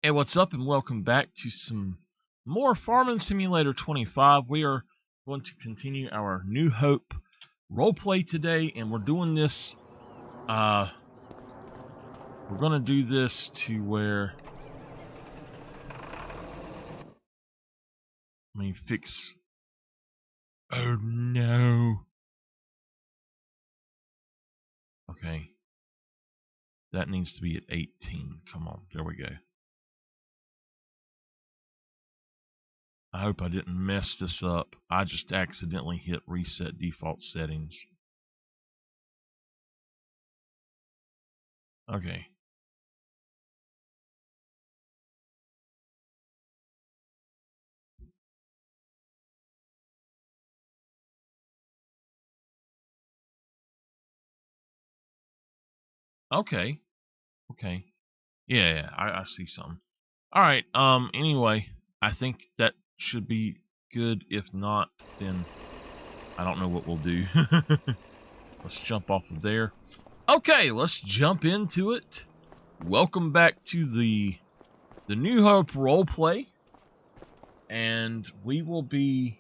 Hey, what's up, and welcome back to some more Farming Simulator 25. We are going to continue our New Hope roleplay today, and we're doing this, we're going to do this to where, let me fix, oh no. Okay, that needs to be at 18. Come on, there we go. I hope I didn't mess this up. I just accidentally hit reset default settings. Okay. Okay. Okay. Yeah, I see some. All right. Anyway, I think that should be good. If not, then I don't know what we'll do. Let's jump off of there. Okay, let's jump into it. Welcome back to the New Hope roleplay, and we will be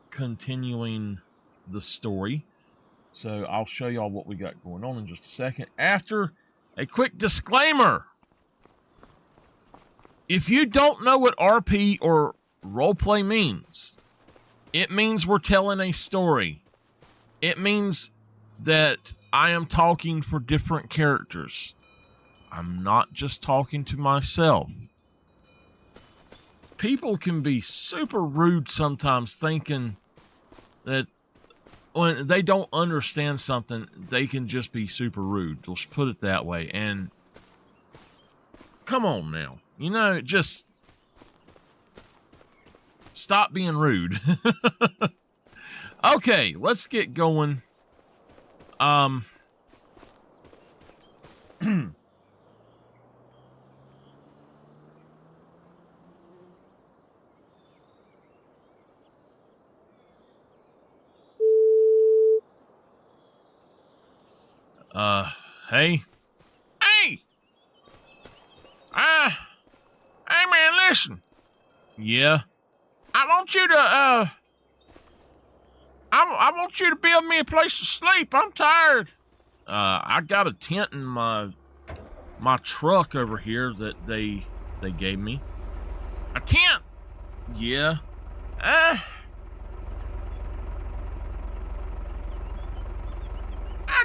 continuing the story. So I'll show y'all what we got going on in just a second. After a quick disclaimer. If you don't know what RP or roleplay means, it means we're telling a story. It means that I am talking for different characters. I'm not just talking to myself. People can be super rude sometimes, thinking that when they don't understand something, they can just be super rude. Let's put it that way. And come on now. You know, just stop being rude. Okay, let's get going. Hey. Hey! Hey man, listen. Yeah? I want you to, I want you to build me a place to sleep. I'm tired. I got a tent in my truck over here that they gave me. A tent? Yeah. I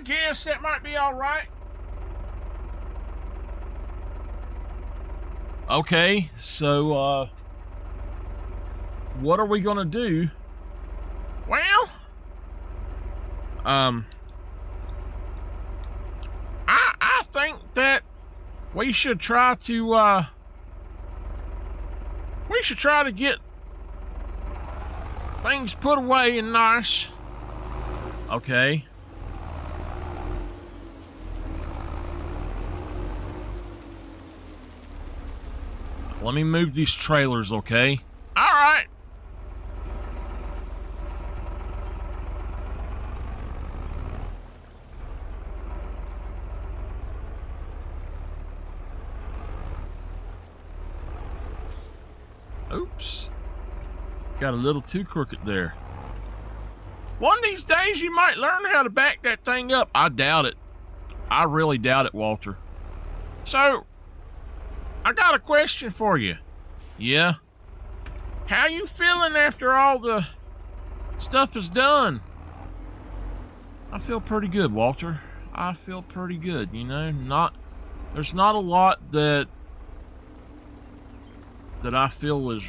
guess that might be all right. Okay, so, what are we gonna do? Well, I think that we should try to get things put away and nice. Okay. Let me move these trailers, okay? All right. Oops. Got a little too crooked there. One of these days you might learn how to back that thing up. I doubt it. I really doubt it, Walter. So, I got a question for you. Yeah? How you feeling after all the stuff is done? I feel pretty good, Walter. I feel pretty good, you know? There's not a lot that I feel is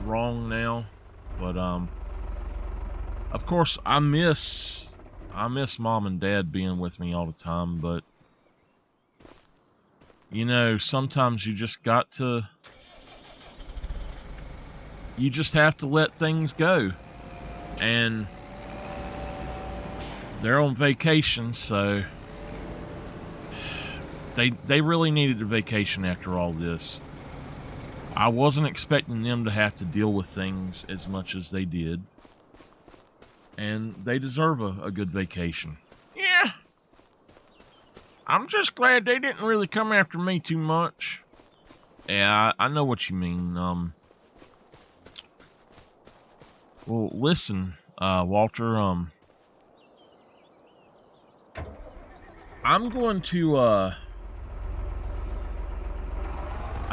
wrong now, but of course I miss Mom and Dad being with me all the time, but you know, sometimes you just have to let things go. And they're on vacation, so they really needed a vacation after all this. I wasn't expecting them to have to deal with things as much as they did. And they deserve a good vacation. Yeah. I'm just glad they didn't really come after me too much. Yeah, I know what you mean. Well, listen, Walter, I'm going to, I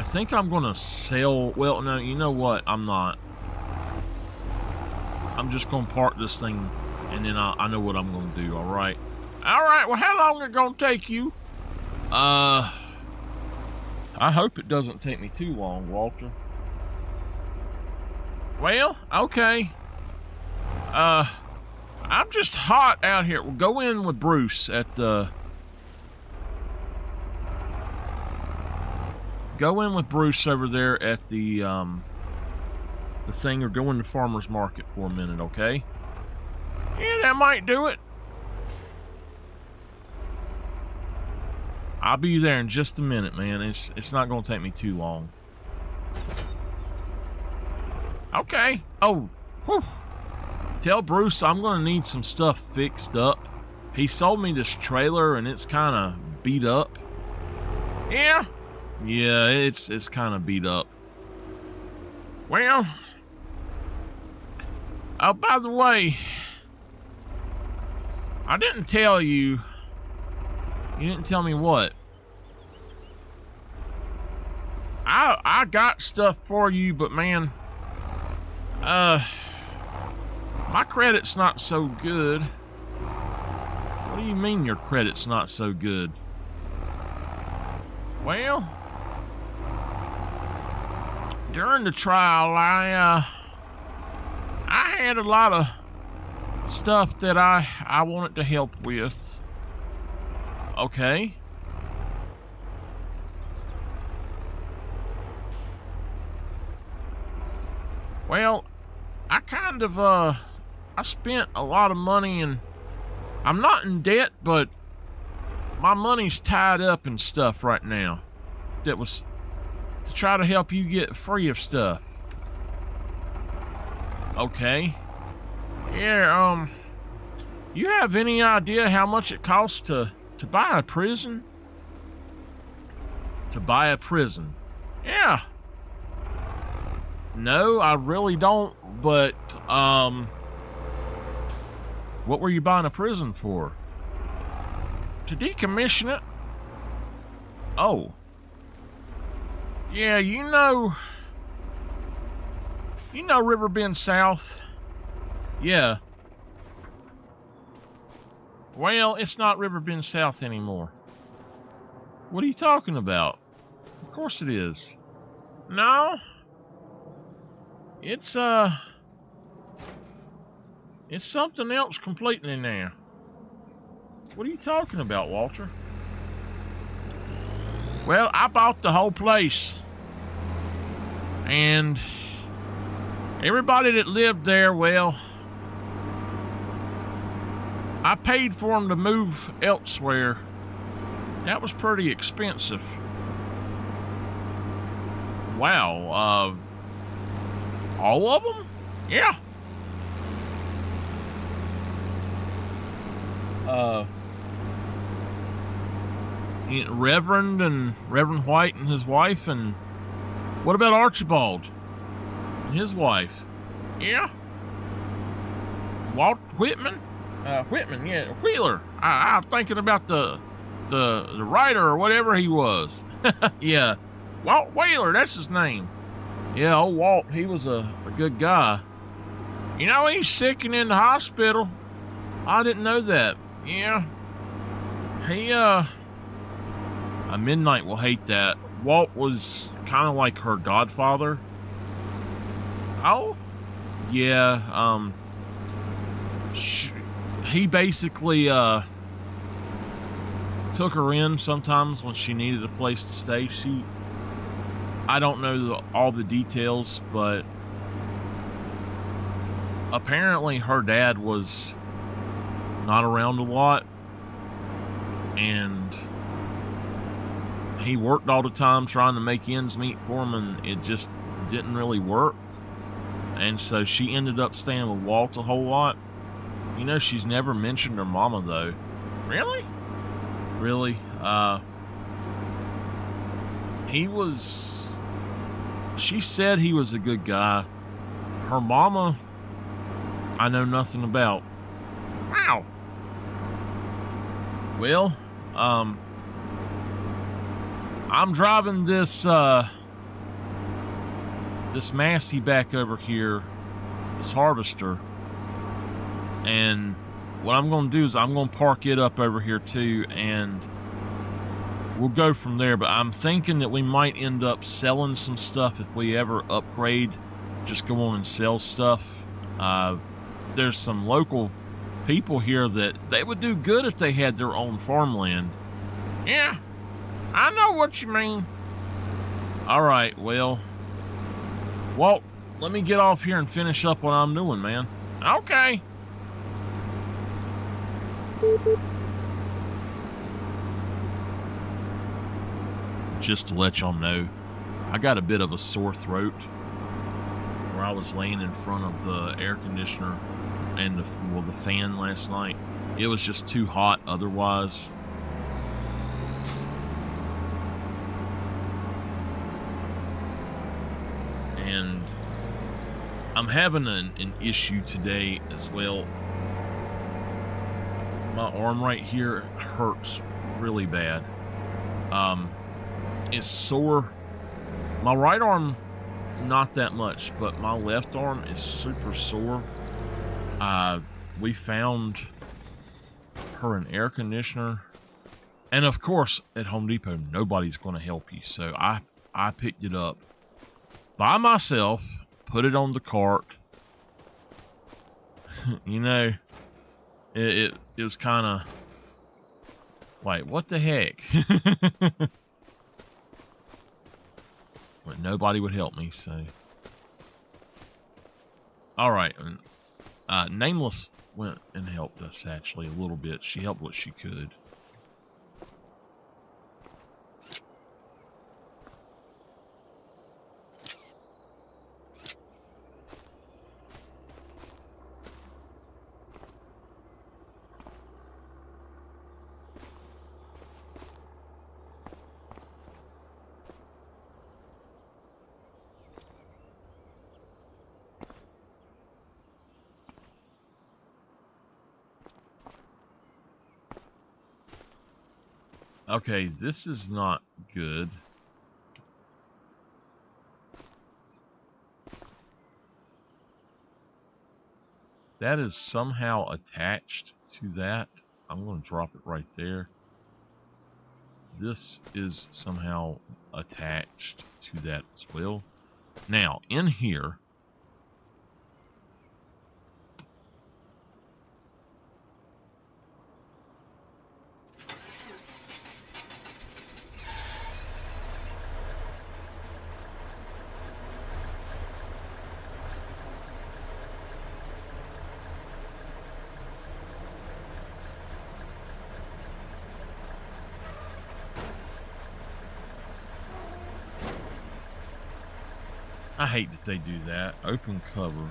think I'm going to sell, well, no, you know what? I'm not. I'm just going to park this thing, and then I know what I'm going to do, alright? Alright, well, how long is it going to take you? I hope it doesn't take me too long, Walter. Well, okay. I'm just hot out here. We'll go in with Bruce at the... Go in with Bruce over there at the thing, or go in the farmer's market for a minute, okay? Yeah, that might do it. I'll be there in just a minute, man. It's not going to take me too long. Okay. Oh, whew. Tell Bruce I'm going to need some stuff fixed up. He sold me this trailer, and it's kind of beat up. Yeah. Yeah, it's kind of beat up. Well, oh, by the way, I didn't tell you. You didn't tell me what. I got stuff for you, but man, my credit's not so good. What do you mean your credit's not so good? Well, during the trial, I had a lot of stuff that I wanted to help with. Okay. Well, I kind of, I spent a lot of money, and I'm not in debt, but my money's tied up in stuff right now. That was to try to help you get free of stuff. Okay. Yeah, you have any idea how much it costs to buy a prison? To buy a prison? Yeah. No, I really don't, but, what were you buying a prison for? To decommission it? Oh. Yeah, you know Riverbend South? Yeah. Well, it's not Riverbend South anymore. What are you talking about? Of course it is. No. It's something else completely now. What are you talking about, Walter? Well, I bought the whole place. And everybody that lived there, well, I paid for them to move elsewhere. That was pretty expensive. Wow, all of them? Yeah. Reverend White and his wife, and what about Archibald and his wife? Yeah. Walt Whitman? Whitman, yeah, Wheeler. I'm thinking about the writer or whatever he was. Yeah, Walt Wheeler, that's his name. Yeah, old Walt, he was a good guy. You know, he's sick and in the hospital. I didn't know that. Yeah. He, Midnight will hate that. Walt was kind of like her godfather. Oh? Yeah, he basically, took her in sometimes when she needed a place to stay. I don't know all the details, but apparently her dad was not around a lot, and he worked all the time trying to make ends meet for him, and it just didn't really work. And so she ended up staying with Walt a whole lot. You know, she's never mentioned her mama, though. Really? Really? She said he was a good guy. Her mama, I know nothing about. Wow. Well, I'm driving this Massey back over here, this Harvester, and what I'm going to do is I'm going to park it up over here too, and we'll go from there. But I'm thinking that we might end up selling some stuff if we ever upgrade. Just go on and sell stuff. There's some local people here that they would do good if they had their own farmland. Yeah, I know what you mean. All right, well, Walt, let me get off here and finish up what I'm doing, man. Okay. Just to let y'all know, I got a bit of a sore throat where I was laying in front of the air conditioner and the fan last night. It was just too hot otherwise. And I'm having an issue today as well. My arm right here hurts really bad. It's sore. My right arm, not that much, but my left arm is super sore. We found her an air conditioner, and of course at Home Depot nobody's going to help you, so I picked it up by myself, put it on the cart. You know, it was kind of like, what the heck? But nobody would help me, so. All right. Nameless went and helped us, actually, a little bit. She helped what she could. Okay, this is not good. That is somehow attached to that. I'm going to drop it right there. This is somehow attached to that as well. Now, in here, I hate that they do that. Open cover.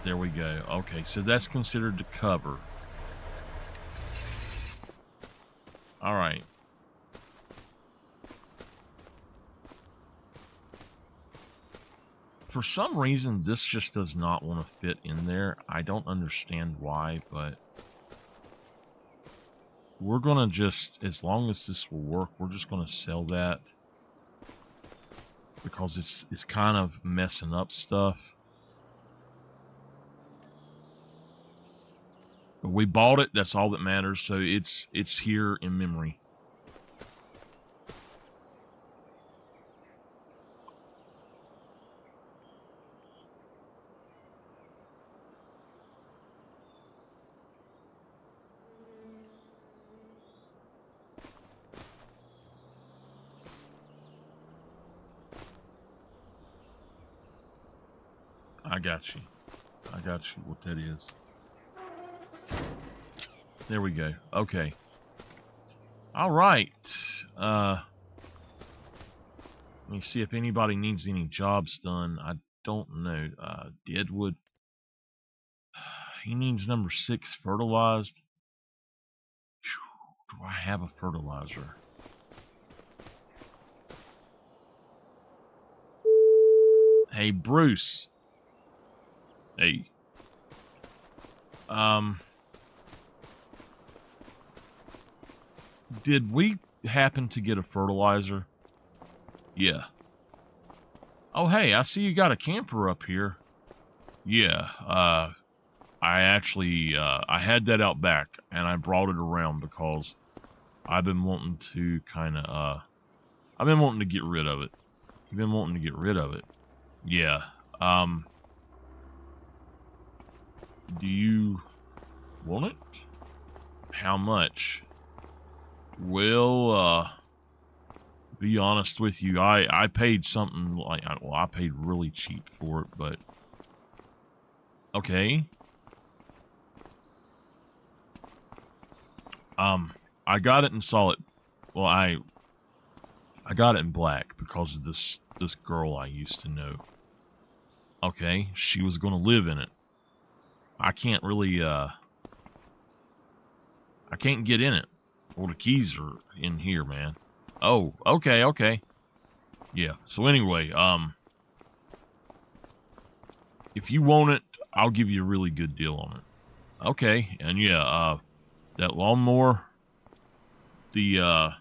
There we go. Okay, so that's considered the cover. All right. For some reason, this just does not want to fit in there. I don't understand why, but we're going to just, as long as this will work, we're just going to sell that. Because it's kind of messing up stuff. But we bought it, that's all that matters, so it's here in memory. I got you. I got you what that is. There we go. Okay. All right. Let me see if anybody needs any jobs done. I don't know. Deadwood. He needs number 6 fertilized. Do I have a fertilizer? Hey, Bruce. Hey. Did we happen to get a fertilizer? Yeah. Oh, hey, I see you got a camper up here. Yeah, I actually, I had that out back, and I brought it around because I've been wanting to I've been wanting to get rid of it. You've been wanting to get rid of it. Yeah, do you want it? How much? Well, be honest with you, I paid something like, well, I paid really cheap for it, but okay. I got it in solid. Well, I got it in black because of this girl I used to know. Okay, she was going to live in it. I can't really I can't get in it. Well, the keys are in here, man. Oh, okay. Yeah. So anyway, if you want it, I'll give you a really good deal on it. Okay. And yeah, that lawnmower, all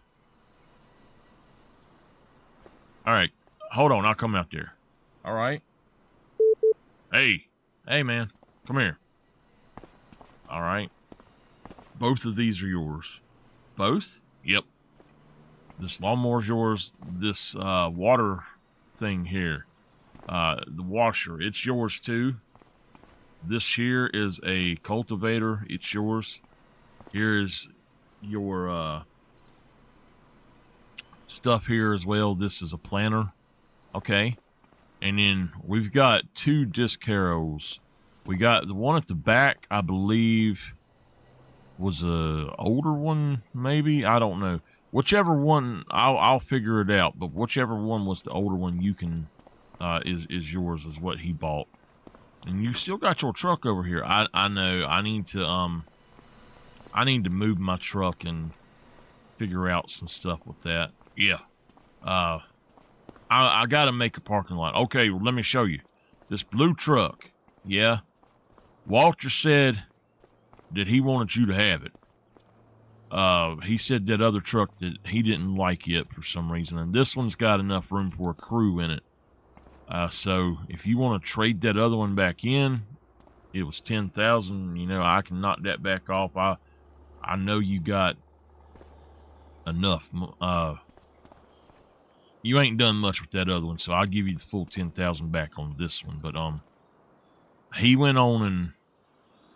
right, hold on, I'll come out there. All right. Hey, man, come here. All right. Both of these are yours. Both? Yep. This lawnmower's yours. This water thing here, the washer, it's yours too. This here is a cultivator. It's yours. Here is your stuff here as well. This is a planter. Okay. And then we've got 2 disc harrows. We got the one at the back, I believe, was a older one, maybe. I don't know. Whichever one, I'll figure it out. But whichever one was the older one, you can is yours, is what he bought. And you still got your truck over here. I know. I need to move my truck and figure out some stuff with that. Yeah. I gotta make a parking lot. Okay, well, let me show you. This blue truck. Yeah. Walter said that he wanted you to have it. He said that other truck that he didn't like it for some reason, and this one's got enough room for a crew in it. So if you want to trade that other one back in, it was $10,000. You know, I can knock that back off. I know you got enough. You ain't done much with that other one, so I'll give you the full $10,000 back on this one. But he went on and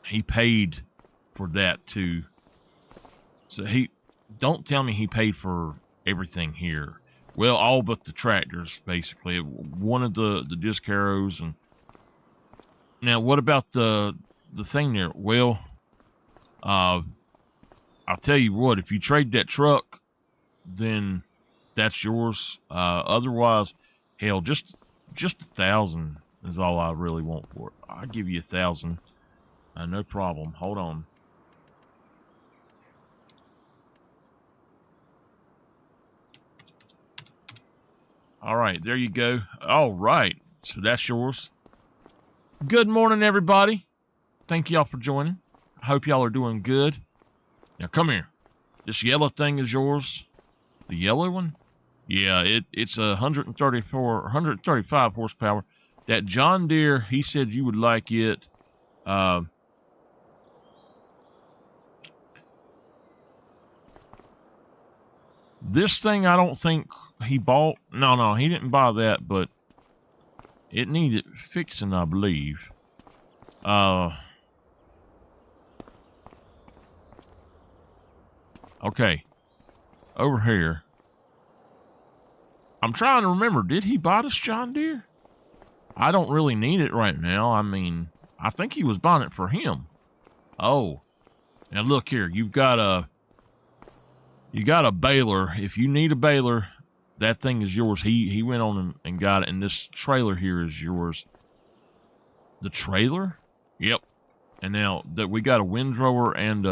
he paid for that too. So don't tell me he paid for everything here. Well, all but the tractors, basically. One of the disc harrows. And now, what about the thing there? Well, I'll tell you what. If you trade that truck, then that's yours. Otherwise, hell, just $1,000 is all I really want for it. I'll give you $1,000. No problem. Hold on. All right, there you go. All right, so that's yours. Good morning, everybody. Thank y'all for joining. I hope y'all are doing good. Now, come here. This yellow thing is yours. The yellow one? Yeah, it's 135 horsepower. That John Deere, he said you would like it. This thing, I don't think he bought. No, he didn't buy that, but it needed fixing, I believe. Okay. Over here. I'm trying to remember, did he buy this John Deere? I don't really need it right now. I mean, I think he was buying it for him. Oh. Now look here, you got a baler. If you need a baler, that thing is yours. He went on and got it, and this trailer here is yours. The trailer? Yep. And now that we got a windrower and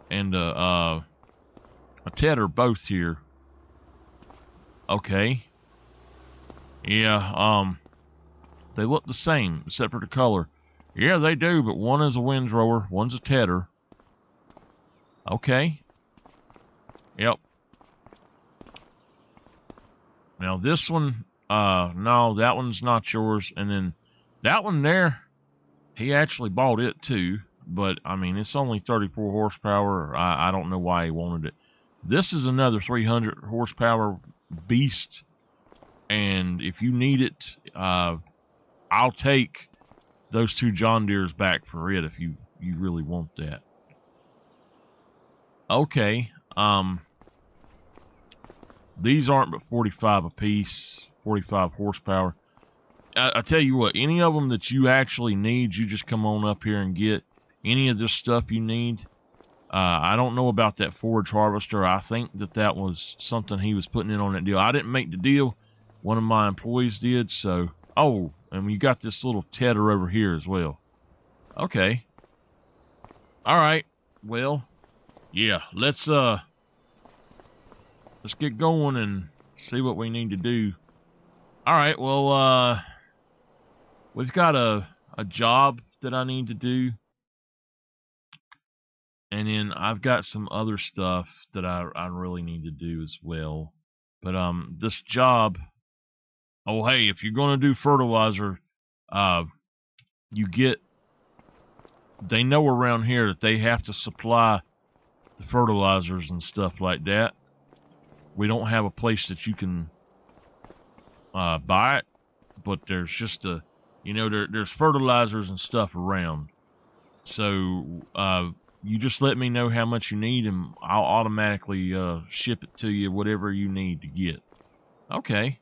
and a tedder both here. Okay. Yeah, they look the same, except for the color. Yeah, they do, but one is a windrower, one's a tedder. Okay. Yep. Now this one, no, that one's not yours. And then that one there, he actually bought it too. But, I mean, it's only 34 horsepower. I don't know why he wanted it. This is another 300 horsepower beast. And if you need it, I'll take those 2 John Deeres back for it if you really want that. Okay. These aren't but 45 apiece, 45 horsepower. I tell you what, any of them that you actually need, you just come on up here and get any of this stuff you need. I don't know about that forage harvester. I think that was something he was putting in on that deal. I didn't make the deal. One of my employees did, so... Oh, and you got this little tedder over here as well. Okay. All right. Well, yeah, let's get going and see what we need to do. All right, well, we've got a job that I need to do. And then I've got some other stuff that I really need to do as well. But this job, oh hey, if you're gonna do fertilizer, they know around here that they have to supply the fertilizers and stuff like that. We don't have a place that you can buy it, but there's just there's fertilizers and stuff around. So you just let me know how much you need, and I'll automatically ship it to you, whatever you need to get. Okay.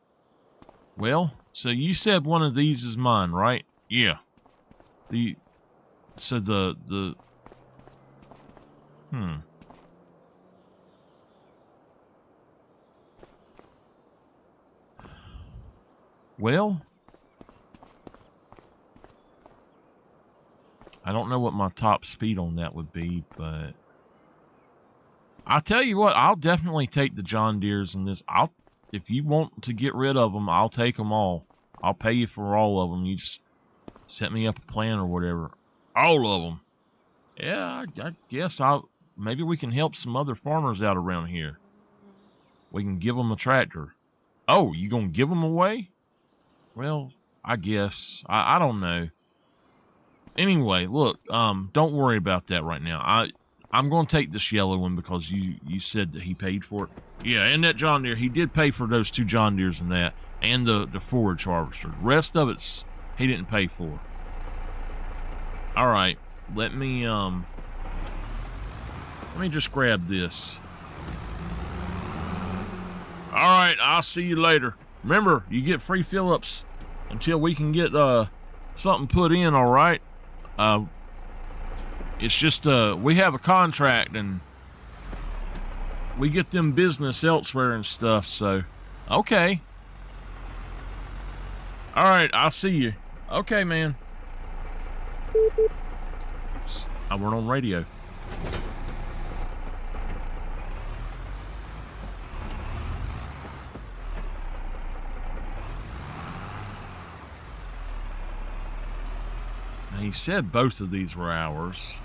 Well, so you said one of these is mine, right? Yeah. Well, I don't know what my top speed on that would be, but I'll tell you what, I'll definitely take the John Deeres in this. If you want to get rid of them, I'll take them all. I'll pay you for all of them. You just set me up a plan or whatever. All of them. Yeah, I guess maybe we can help some other farmers out around here. We can give them a tractor. Oh, you gonna give them away? Well, I guess. I don't know. Anyway, look, don't worry about that right now. I'm going to take this yellow one because you said that he paid for it. Yeah, and that John Deere, he did pay for those 2 John Deeres and that, and the forage harvester. The rest of it's he didn't pay for. All right, let me just grab this. All right, I'll see you later. Remember, you get free fill-ups until we can get something put in. All right. It's just we have a contract and we get them business elsewhere and stuff. So, okay. All right, I'll see you. Okay, man. I went on radio. He said both of these were ours.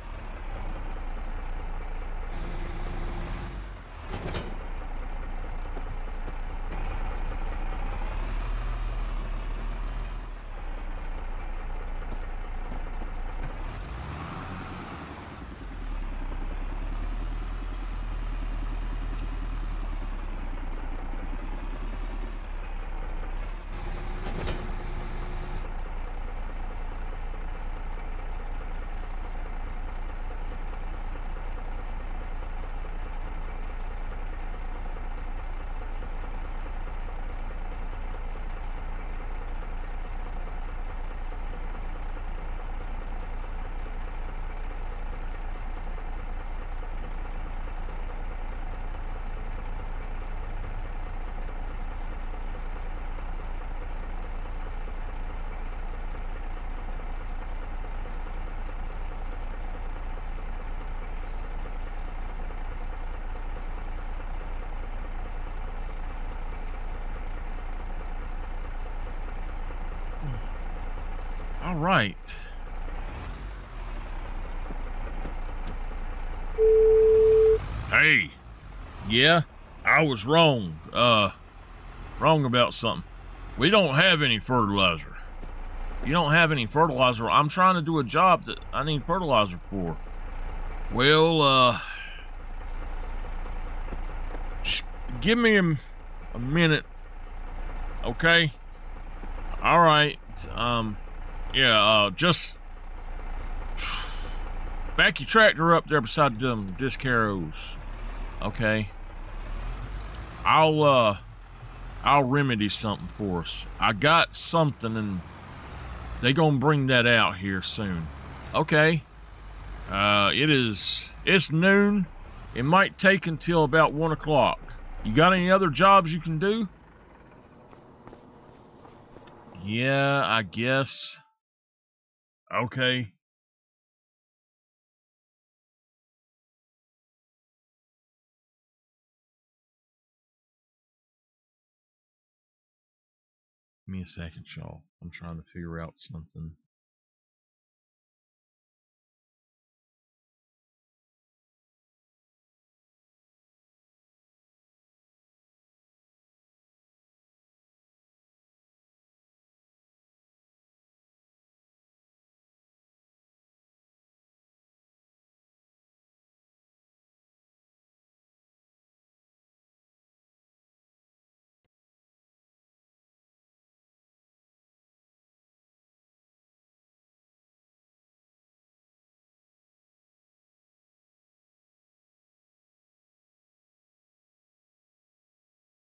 All right. Hey. Yeah, I was wrong. Wrong about something. We don't have any fertilizer. You don't have any fertilizer. I'm trying to do a job that I need fertilizer for. Well, just give me a minute. Okay? All right. Just back your tractor up there beside them disc harrows. Okay? I'll remedy something for us. I got something and they gonna bring that out here soon. Okay. It's noon. It might take until about 1 o'clock. You got any other jobs you can do? Yeah, I guess. Okay. Give me a second, y'all. I'm trying to figure out something.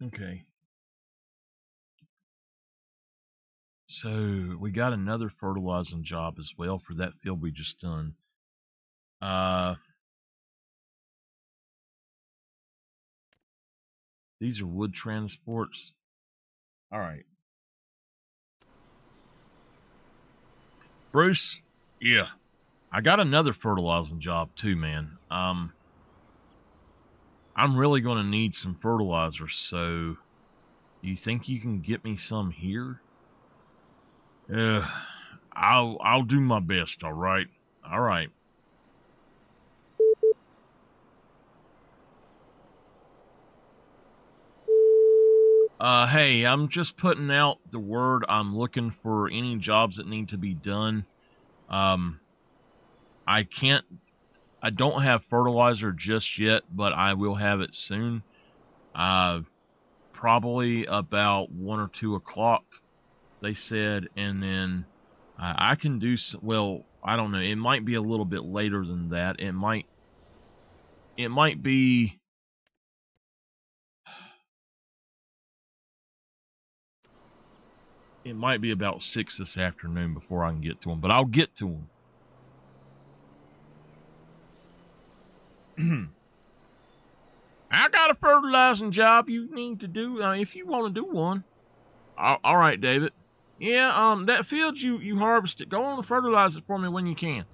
Okay. So we got another fertilizing job as well for that field we just done. These are wood transports. All right. Bruce? Yeah. I got another fertilizing job too, man. I'm really going to need some fertilizer, so do you think you can get me some here? I'll do my best, all right? All right. Hey, I'm just putting out the word. I'm looking for any jobs that need to be done. Um, I don't have fertilizer just yet, but I will have it soon. Probably about 1 or 2 o'clock, they said, and then I can do well, I don't know. It might be a little bit later than that. It might be. It might be about 6 this afternoon before I can get to them, but I'll get to them. I got a fertilizing job you need to do if you want to do one. All right, David. Yeah, that field you harvested, go on and fertilize it for me when you can.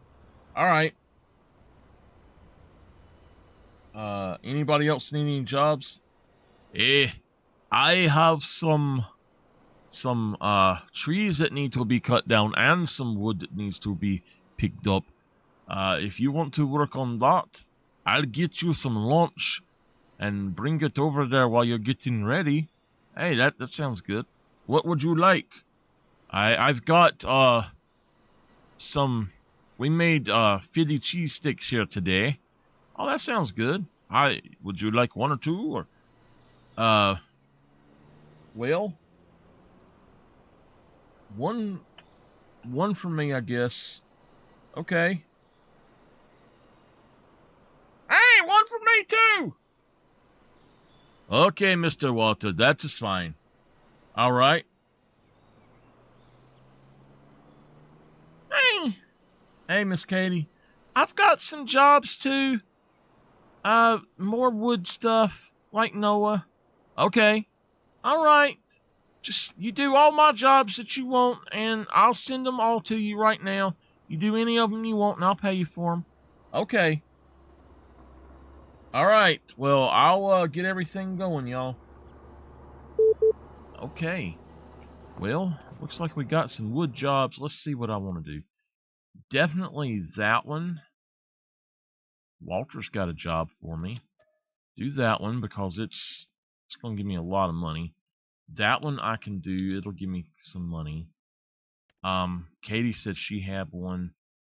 All right. Anybody else need any jobs? I have some trees that need to be cut down and some wood that needs to be picked up. If you want to work on that, I'll get you some lunch and bring it over there while you're getting ready. Hey, that sounds good. What would you like? I've got some. We made Philly cheese sticks here today. Oh, that sounds good. Would you like 1 or 2 or well, one for me, I guess. Okay. Hey, 1 for me too. Okay, Mr. Walter, that is fine. All right. Hey, Miss Katie. I've got some jobs too. More wood stuff, like Noah. Okay. All right. Just, you do all my jobs that you want, and I'll send them all to you right now. You do any of them you want, and I'll pay you for them. Okay. All right. Well, I'll get everything going, y'all. Okay. Well, Looks like we got some wood jobs. Let's see what I want to do. Definitely that one. Walter's got a job for me. Do that one because it's going to give me a lot of money. That one I can do. It'll give me some money. Katie said she had one.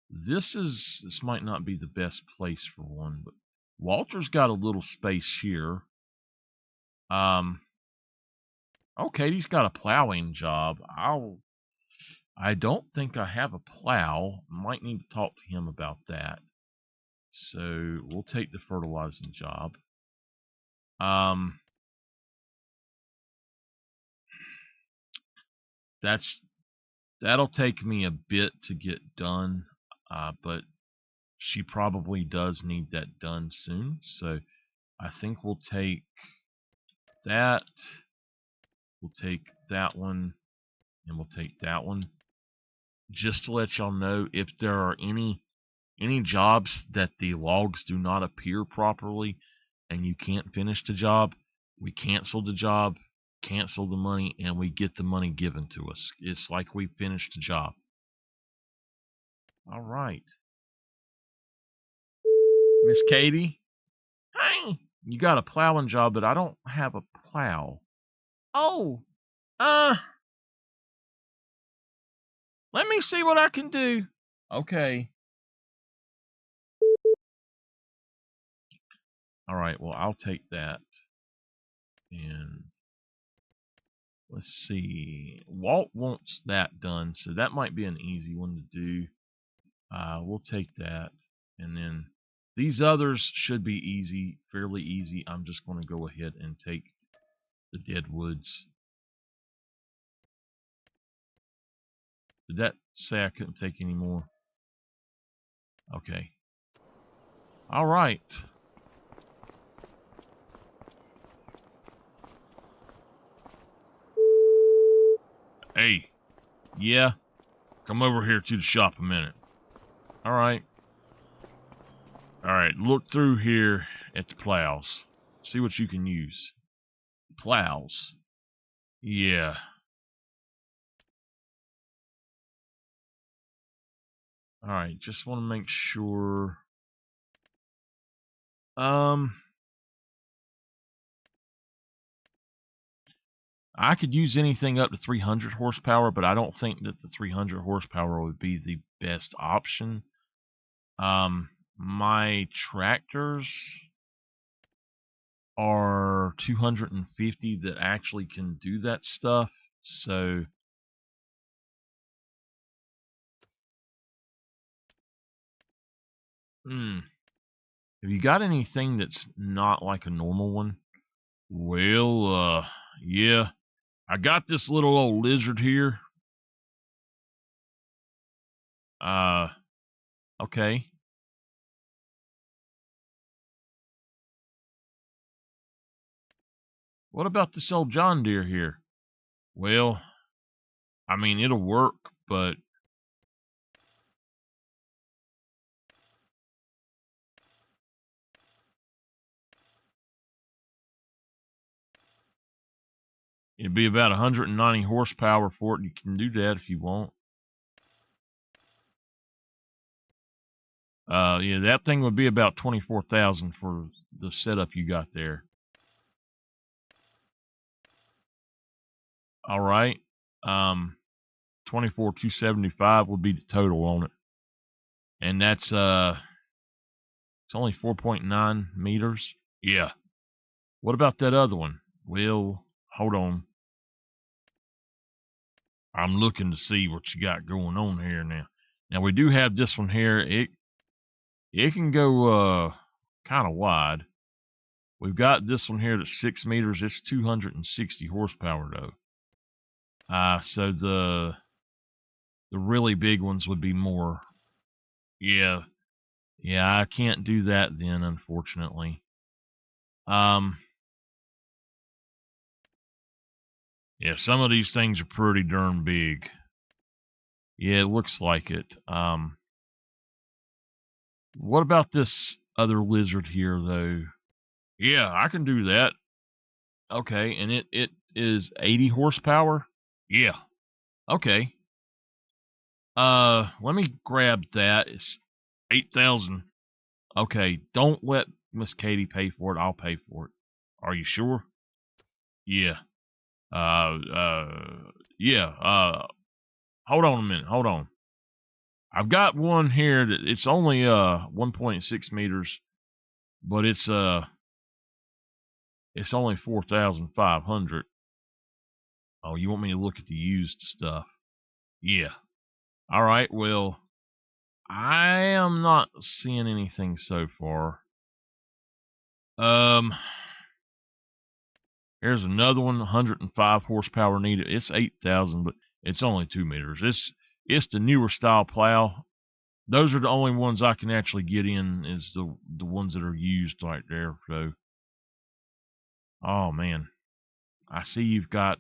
This might not be the best place for one, but Walter's got a little space here. Oh, Katie's got a plowing job. I don't think I have a plow. Might need to talk to him about that. So we'll take the fertilizing job. That'll take me a bit to get done, but she probably does need that done soon. So I think we'll take that. We'll take that one, and we'll take that one. Just to let y'all know, if there are any jobs that the logs do not appear properly and you can't finish the job, we cancel the job, cancel the money, and we get the money given to us. It's like we finished the job. All right. Miss Katie? Hey, you got a plowing job, but I don't have a plow. Oh, let me see what I can do. Okay. All right, well, I'll take that. And let's see. Walt wants that done, so that might be an easy one to do. We'll take that. And then these others should be easy, fairly easy. I'm just going to go ahead and take the dead woods. Did that say I couldn't take any more? Okay. All right. Hey. Yeah? Come over here to the shop a minute. All right. All right, look through here at the plows. See what you can use. Plows. Yeah. All right, just want to make sure. I could use anything up to 300 horsepower, but I don't think that the 300 horsepower would be the best option. My tractors are 250 that actually can do that stuff. So have you got anything that's not like a normal one? Well, yeah. I got this little old lizard here. Okay. What about this old John Deere here? Well, I mean, it'll work, but it'd be about 190 horsepower for it. You can do that if you want. Yeah, that thing would be about 24,000 for the setup you got there. All right. 24,275 would be the total on it. And that's it's only 4.9 meters. Yeah. What about that other one? Well, hold on. I'm looking to see what you got going on here now. Now we do have this one here. It can go kind of wide. We've got this one here that's 6 meters. It's 260 horsepower though. So the really big ones would be more. Yeah, I can't do that then, unfortunately. Yeah, some of these things are pretty darn big. Yeah, it looks like it. What about this other lizard here, though? Yeah, I can do that. Okay, and it is 80 horsepower? Yeah. Okay. Let me grab that. It's 8,000. Okay, don't let Miss Katie pay for it. I'll pay for it. Are you sure? Yeah. Yeah. Hold on a minute. Hold on. I've got one here that it's only 1.6 meters, but it's only 4,500. Oh, you want me to look at the used stuff? Yeah. All right. Well, I am not seeing anything so far. Um, Here's another one, 105 horsepower needed. It's 8,000, but it's only 2 meters. It's the newer style plow. Those are the only ones I can actually get in. Is the ones that are used right there. So, oh man, I see you've got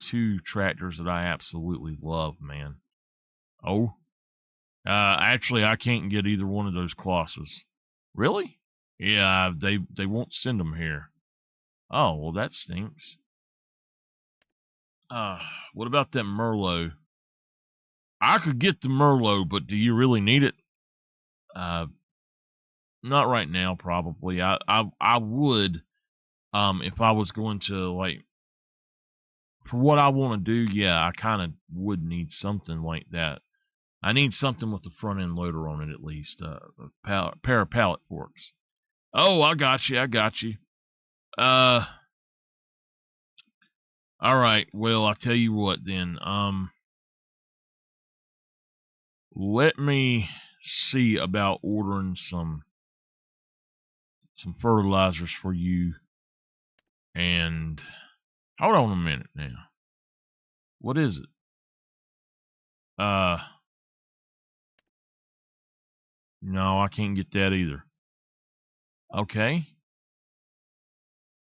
2 tractors that I absolutely love, man. Oh, actually, I can't get either one of those Colossus. Really? Yeah, they won't send them here. Oh, well, that stinks. Uh, what about that Merlot? I could get the Merlot, but do you really need it? Uh, Not right now, probably. I would, if I was going to like for what I want to do. Yeah, I kind of would need something like that. I need something with the front end loader on it at least. A pair of pallet forks. Oh, I got you. I got you. Uh, all right. Well, I tell you what then. Let me see about ordering some fertilizers for you. And hold on a minute now. What is it? Uh, no, I can't get that either. Okay.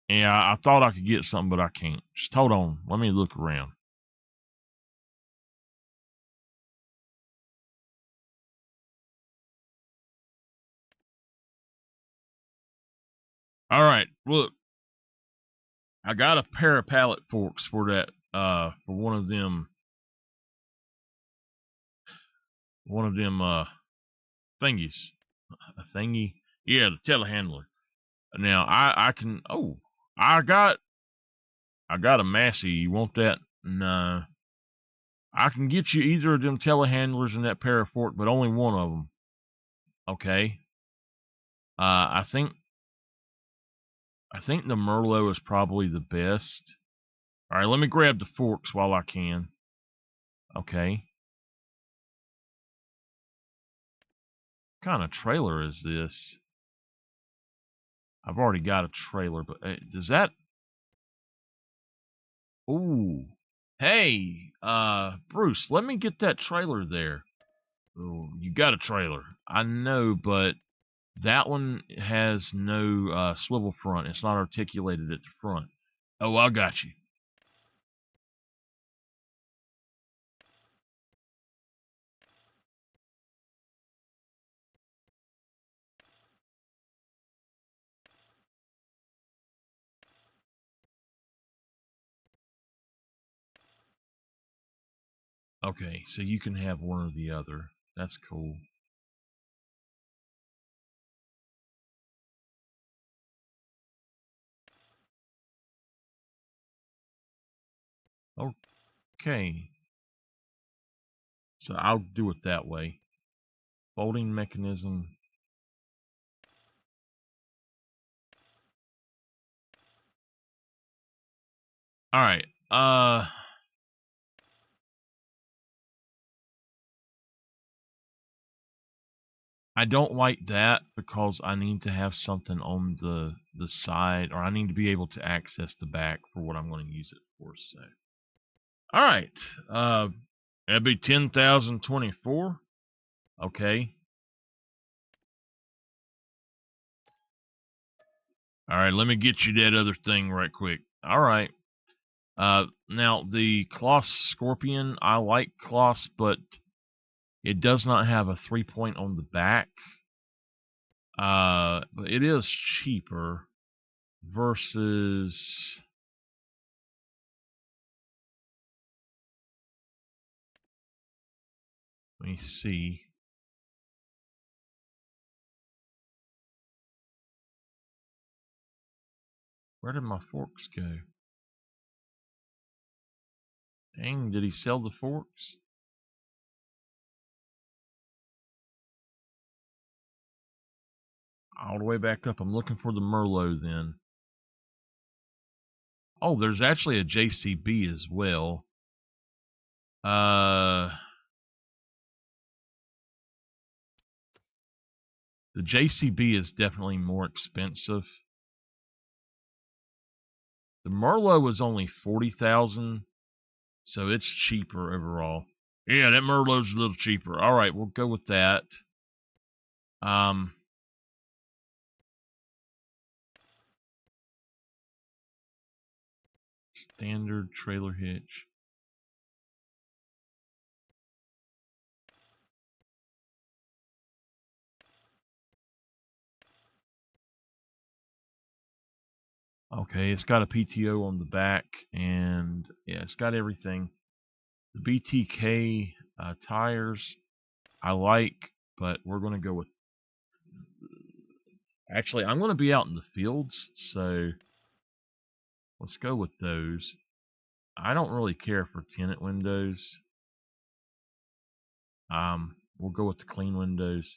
Yeah, I thought I could get something, but I can't. Just hold on. Let me look around. All right. Look, I got a pair of pallet forks for that. For one of them thingies. A thingy. Yeah, the telehandler. Now I can. Oh, I got a Massey. You want that? No. I can get you either of them telehandlers and that pair of fork, but only one of them. Okay. I think the Merlot is probably the best. All right, let me grab the forks while I can. Okay. What kind of trailer is this? I've already got a trailer, but does that? Ooh. Hey, Bruce, let me get that trailer there. Oh, you got a trailer. I know, but that one has no swivel front. It's not articulated at the front. Oh, I got you. Okay, so you can have one or the other. That's cool. Okay. So I'll do it that way. Folding mechanism. All right. I don't like that because I need to have something on the side, or I need to be able to access the back for what I'm going to use it for. So, all right. That'd be 10,024. Okay. All right. Let me get you that other thing right quick. All right. Now the Kloss Scorpion, I like Kloss, but it does not have a 3-point on the back. But it is cheaper versus me see. Where did my forks go? Dang, did he sell the forks? All the way back up. I'm looking for the Merlot then. Oh, there's actually a JCB as well. The JCB is definitely more expensive. The Merlot was only 40,000, so it's cheaper overall. Yeah, that Merlot's a little cheaper. All right, we'll go with that. Standard trailer hitch. Okay, it's got a PTO on the back, and yeah, it's got everything. The BTK tires I like, but we're going to go with... Actually, I'm going to be out in the fields, so let's go with those. I don't really care for tinted windows. We'll go with the clean windows.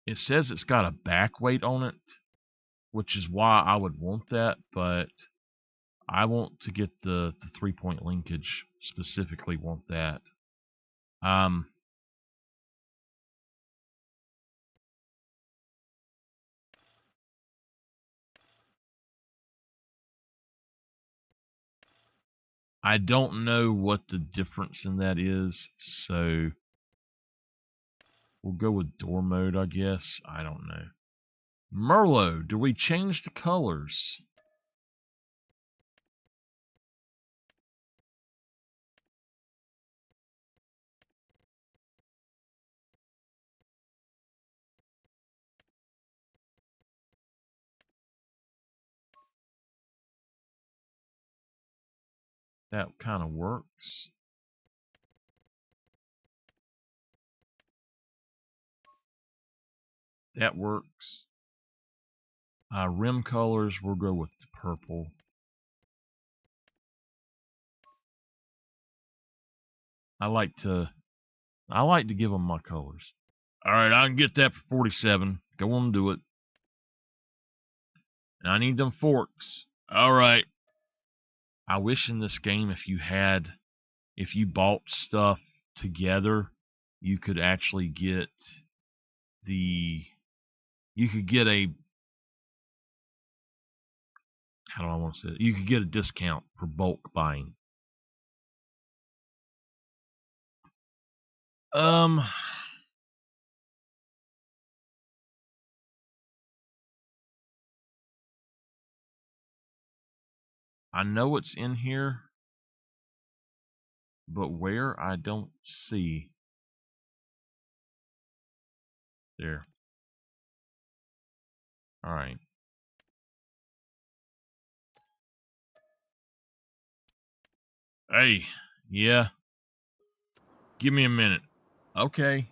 It says it's got a back weight on it, which is why I would want that, but I want to get the 3-point linkage, specifically want that. I don't know what the difference in that is, so we'll go with door mode, I guess. I don't know. Merlot, do we change the colors? That kind of works. That works. Rim colors, we'll go with the purple. I like to give them my colors. All right, I can get that for 47. Go on and do it. And I need them forks. All right. I wish in this game if you bought stuff together, you could actually get how do I want to say it? You could get a discount for bulk buying. I know it's in here, but where I don't see. There. All right. Hey, yeah. Give me a minute. Okay.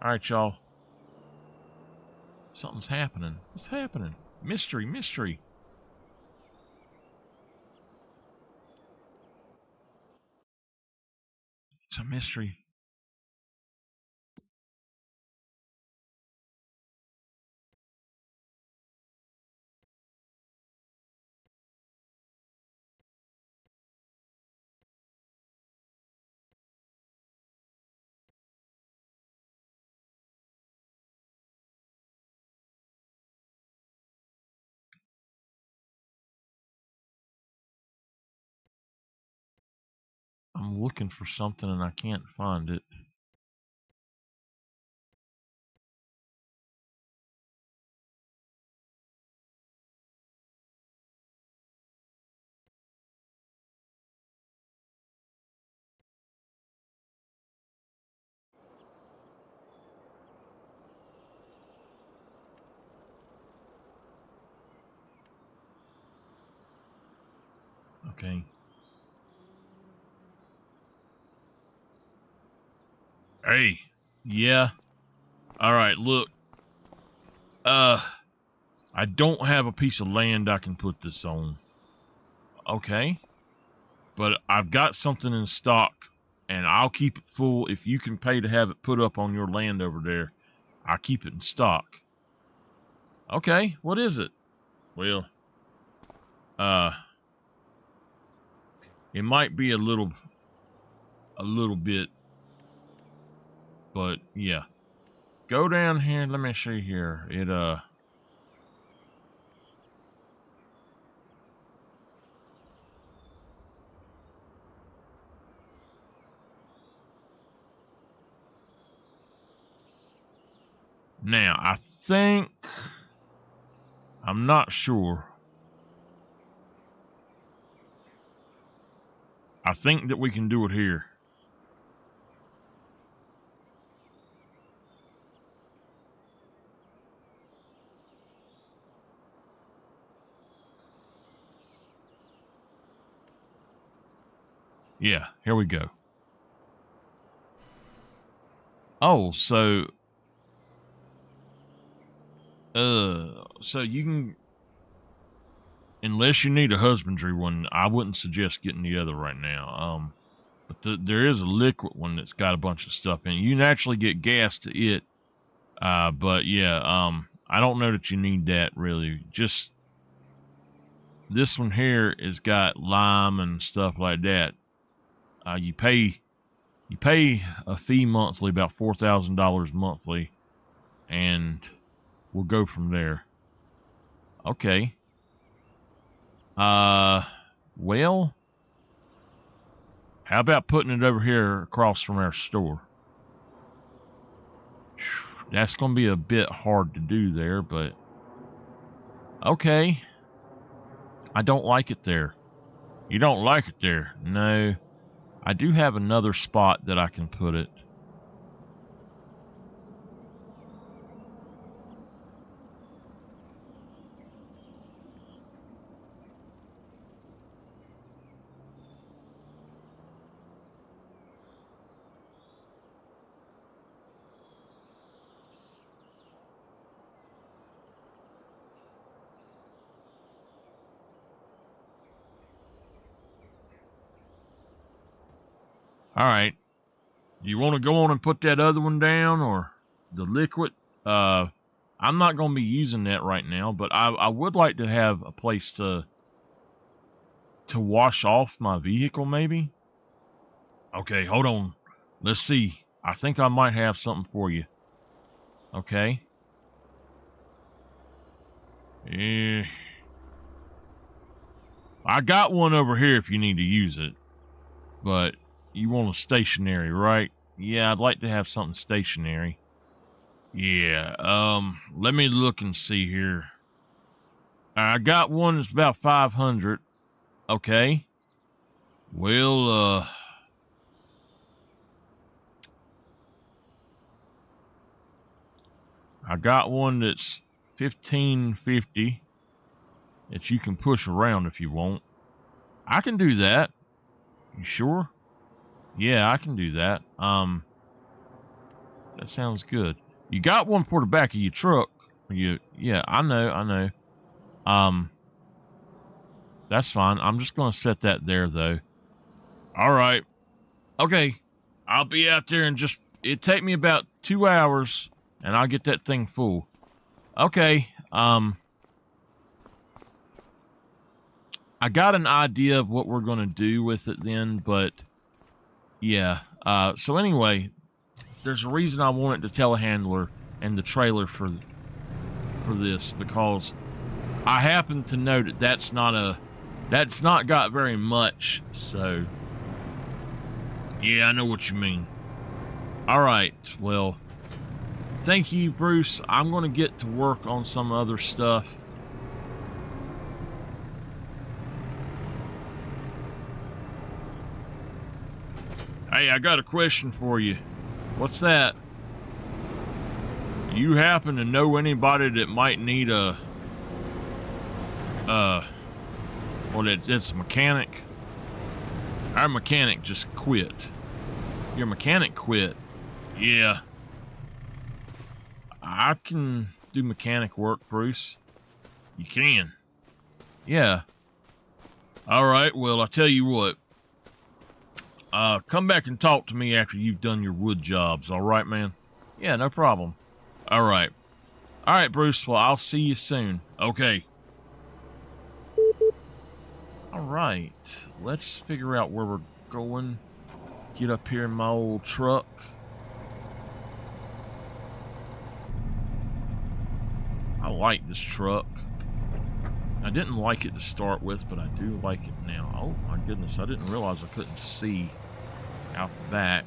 All right, y'all. Something's happening. What's happening? Mystery, mystery. It's a mystery. I'm looking for something and I can't find it. Okay. Hey, yeah. All right, look. I don't have a piece of land I can put this on. Okay. But I've got something in stock, and I'll keep it full if you can pay to have it put up on your land over there. I'll keep it in stock. Okay, what is it? Well, it might be a little bit, but yeah. Go down here, let me see here. Now, I think, I'm not sure. I think that we can do it here. Yeah, here we go. Oh, so you can, unless you need a husbandry one, I wouldn't suggest getting the other right now. But there is a liquid one that's got a bunch of stuff in it. You can actually get gas to it. But yeah, I don't know that you need that really. Just this one here has got lime and stuff like that. You pay a fee monthly, about $4,000 monthly, and we'll go from there. Okay. Well, how about putting it over here across from our store? That's going to be a bit hard to do there, but okay. I don't like it there. You don't like it there? No. I do have another spot that I can put it. All right. Do you want to go on and put that other one down, or the liquid? I'm not going to be using that right now, but I would like to have a place to wash off my vehicle, maybe. Okay, hold on. Let's see. I think I might have something for you. Okay. Yeah. I got one over here if you need to use it, but you want a stationary, right? Yeah, I'd like to have something stationary. Yeah, let me look and see here. I got one that's about 500. Okay. Well, I got one that's 1550 that you can push around if you want. I can do that. You sure? Yeah, I can do that. That sounds good. You got one for the back of your truck. Yeah, I know. That's fine. I'm just going to set that there, though. All right. Okay. I'll be out there in just, it'll take me about 2 hours, and I'll get that thing full. Okay. I got an idea of what we're going to do with it then, but yeah. So anyway, there's a reason I wanted the telehandler and the trailer for this, because I happen to know that that's not got very much. So yeah, I know what you mean. All right. Well, thank you, Bruce. I'm going to get to work on some other stuff. Hey, I got a question for you. What's that? Do you happen to know anybody that might need a it's a mechanic? Our mechanic just quit. Your mechanic quit. Yeah. I can do mechanic work, Bruce. You can? Yeah. All right, well, I'll tell you what. Come back and talk to me after you've done your wood jobs, all right, man? Yeah, no problem. All right. All right, Bruce, well, I'll see you soon. Okay. All right, let's figure out where we're going. Get up here in my old truck. I like this truck. I didn't like it to start with, but I do like it now. Oh my goodness, I didn't realize I couldn't see out the back.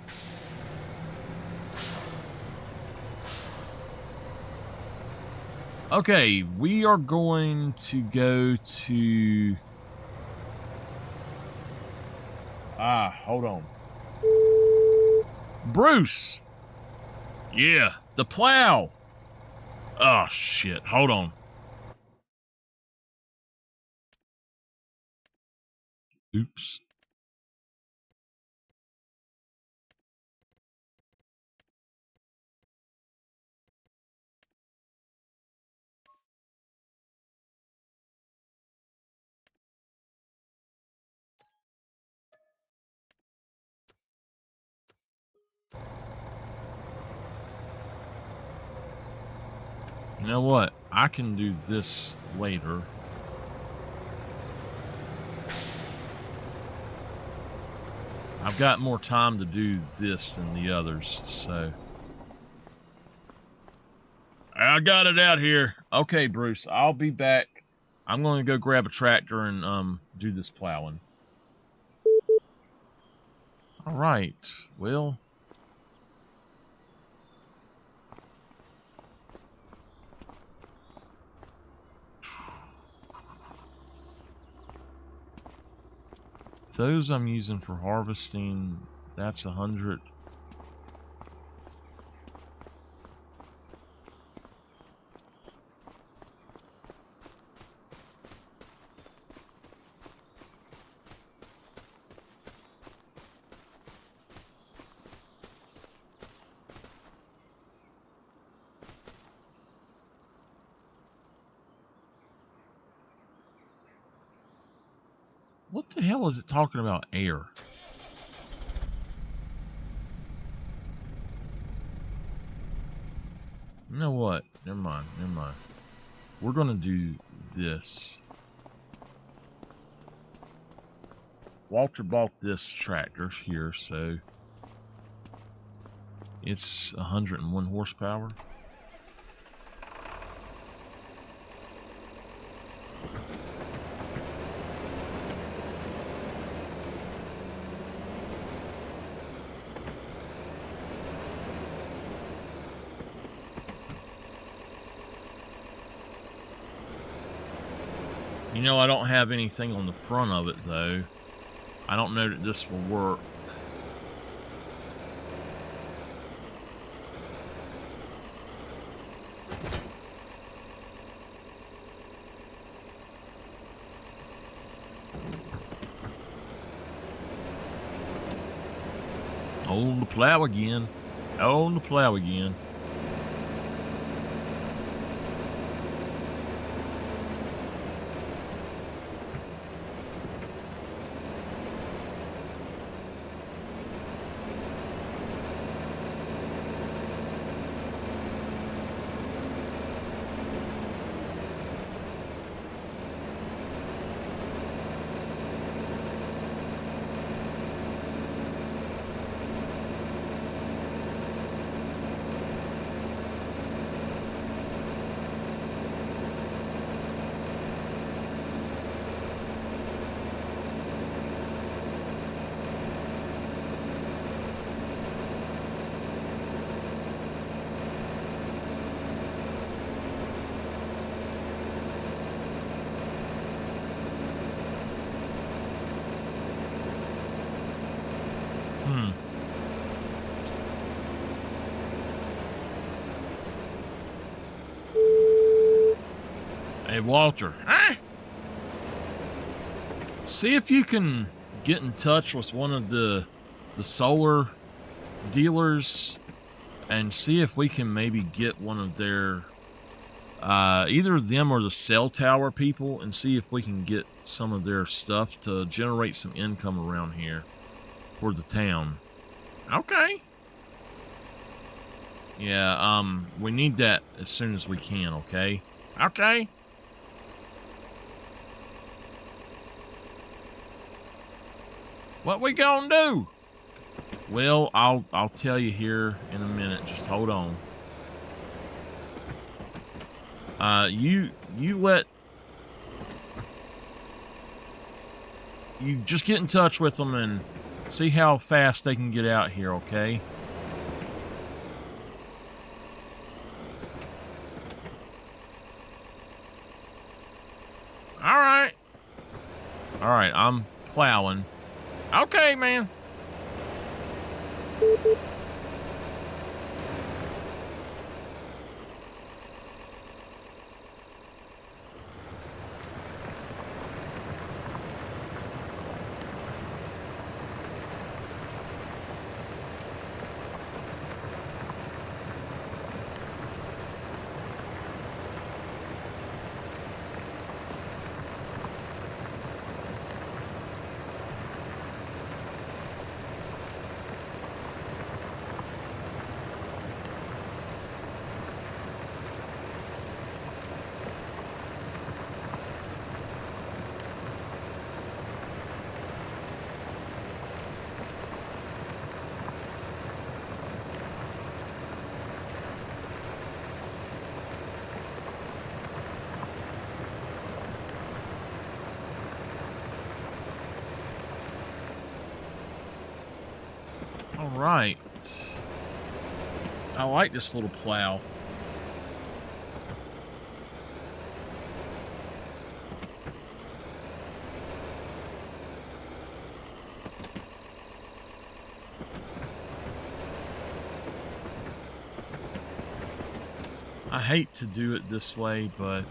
Okay, we are going to go to... hold on. Bruce! Yeah, the plow! Oh, shit, hold on. Oops. You know what? I can do this later. I've got more time to do this than the others, so... I got it out here. Okay, Bruce, I'll be back. I'm going to go grab a tractor and do this plowing. All right. Well, those I'm using for harvesting, that's 100. What the hell is it talking about air? You know what? Never mind. Never mind. We're going to do this. Walter bought this tractor here, so it's 101 horsepower. You know, I don't have anything on the front of it, though. I don't know that this will work. On the plow again. On the plow again. Hey, Walter. Huh? See if you can get in touch with one of the solar dealers and see if we can maybe get one of their, either them or the cell tower people, and see if we can get some of their stuff to generate some income around here for the town. Okay. Yeah, we need that as soon as we can, okay? Okay. What we gonna do? Well, I'll tell you here in a minute. Just hold on. You just get in touch with them and see how fast they can get out here, okay? All right. All right, I'm plowing. Okay, man. All right. I like this little plow. I hate to do it this way, but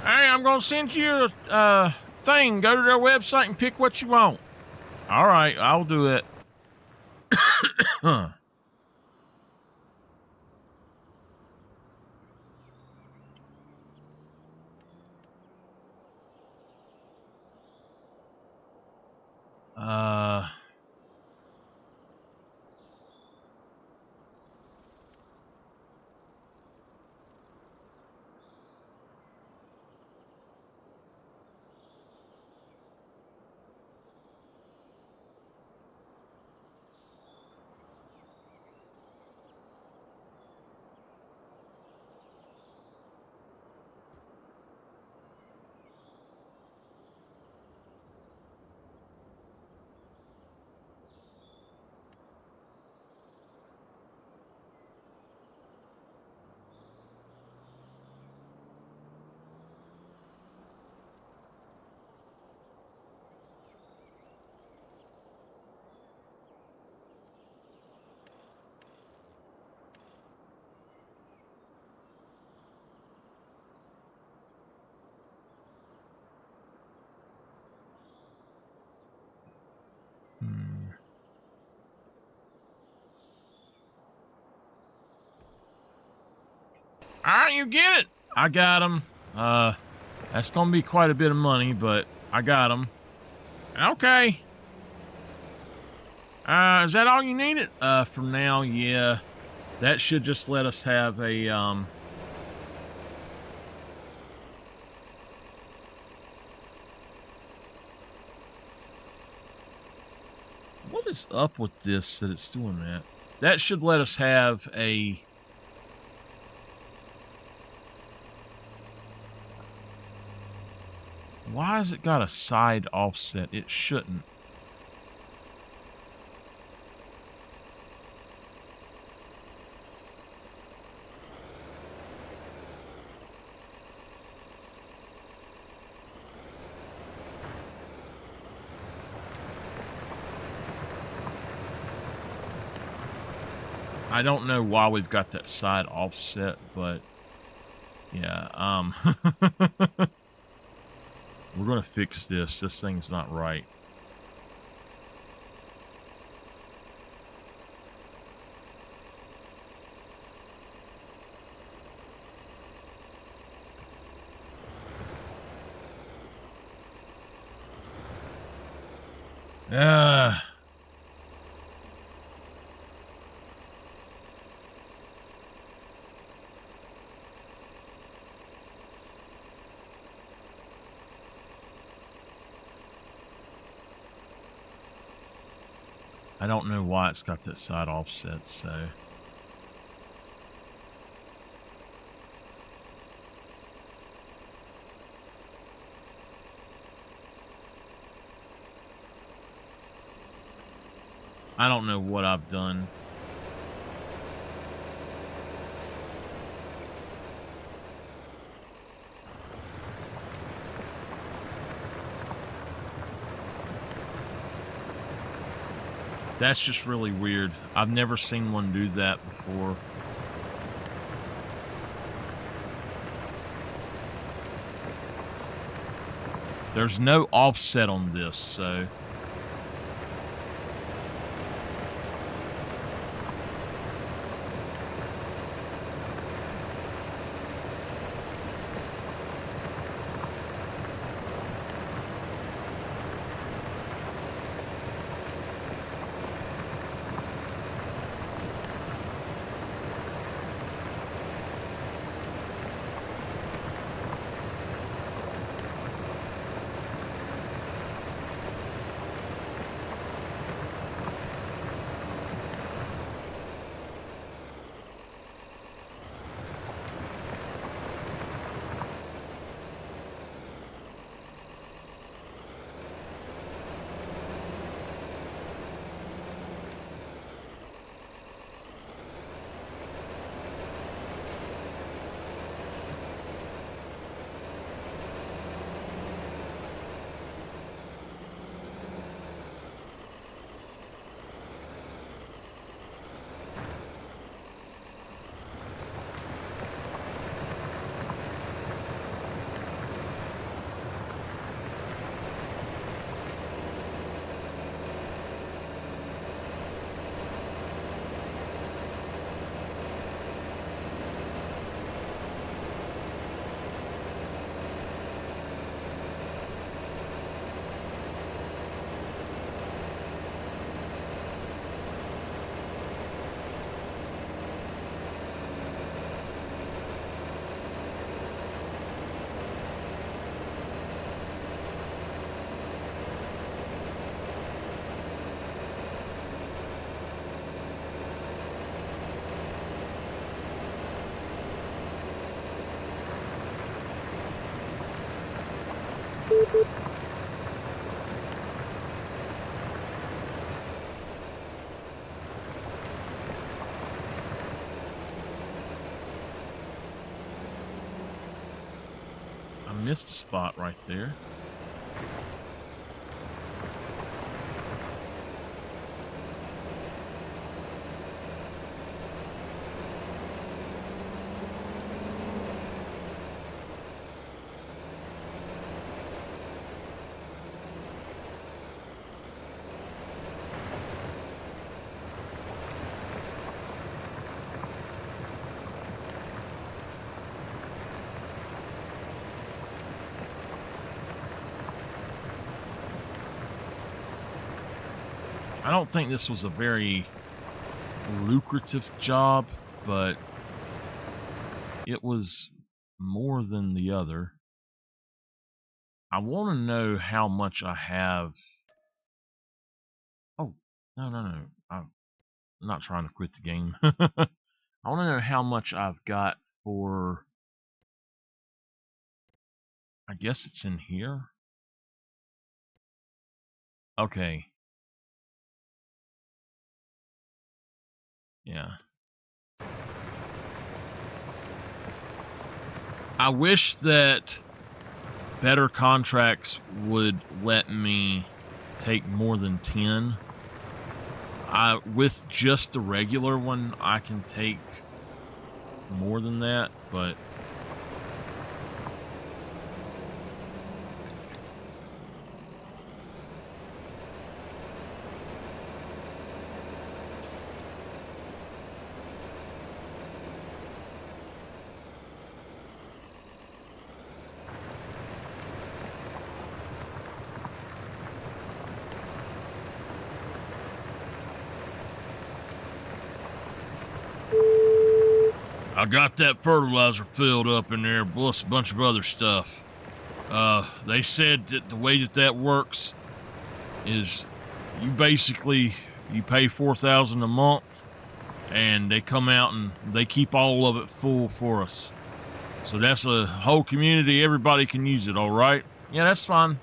hey, I'm gonna send you a thing. Go to their website and pick what you want. All right, I'll do it. uh, All right, you get it. I got them. That's gonna be quite a bit of money, but I got them. Okay. Is that all you needed? For now, yeah. That should just let us have a, what is up with this that it's doing that? That should let us have a, why has it got a side offset? It shouldn't. I don't know why we've got that side offset, but Yeah, we're gonna fix this. This thing's not right. I don't know why it's got that side offset, so... I don't know what I've done. That's just really weird. I've never seen one do that before. There's no offset on this, so... I missed a spot right there. I don't think this was a very lucrative job, but it was more than the other. I want to know how much I have. Oh, no. I'm not trying to quit the game. I want to know how much I've got for. I guess it's in here. Okay. Yeah. I wish that better contracts would let me take more than 10. With just the regular one, I can take more than that, but I got that fertilizer filled up in there, plus a bunch of other stuff. They said that the way that works is you pay $4,000 a month, and they come out and they keep all of it full for us. So that's a whole community. Everybody can use it, all right? Yeah, that's fine.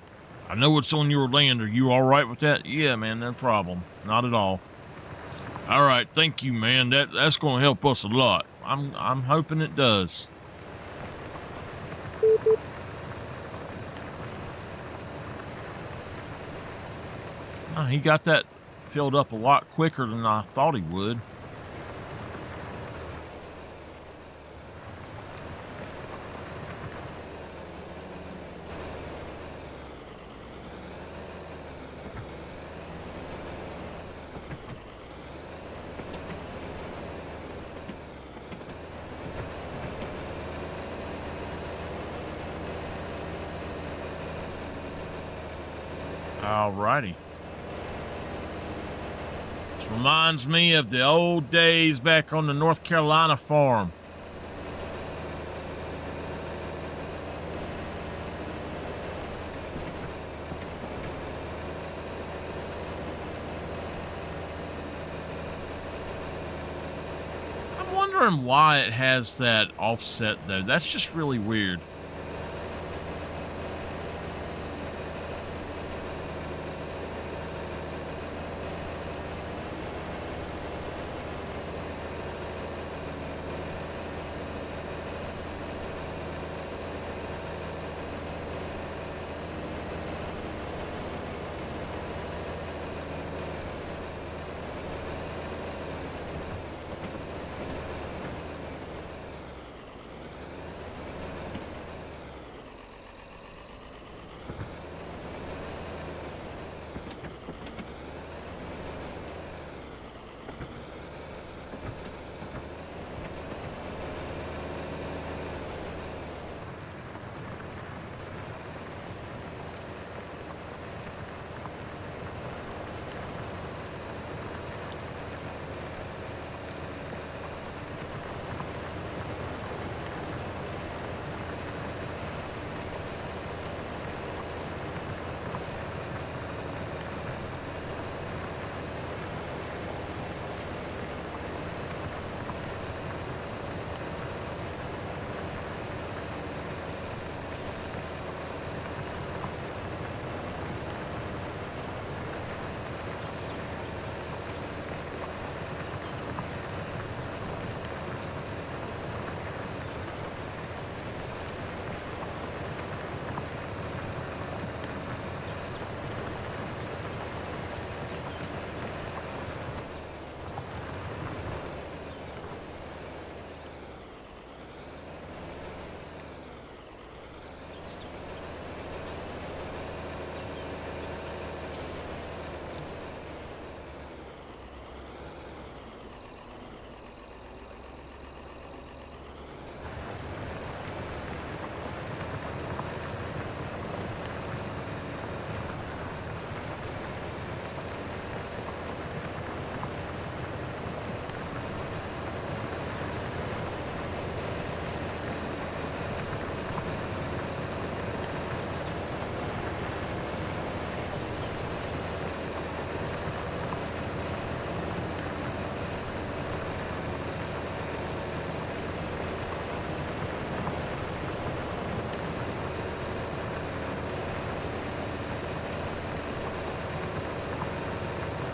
I know it's on your land. Are you all right with that? Yeah, man, no problem. Not at all. All right, thank you, man. That's going to help us a lot. I'm hoping it does. He got that filled up a lot quicker than I thought he would. Alrighty. This reminds me of the old days back on the North Carolina farm. I'm wondering why it has that offset though. That's just really weird.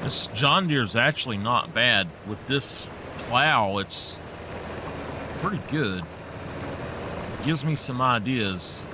This John Deere's actually not bad. With this plow, it's pretty good. It gives me some ideas.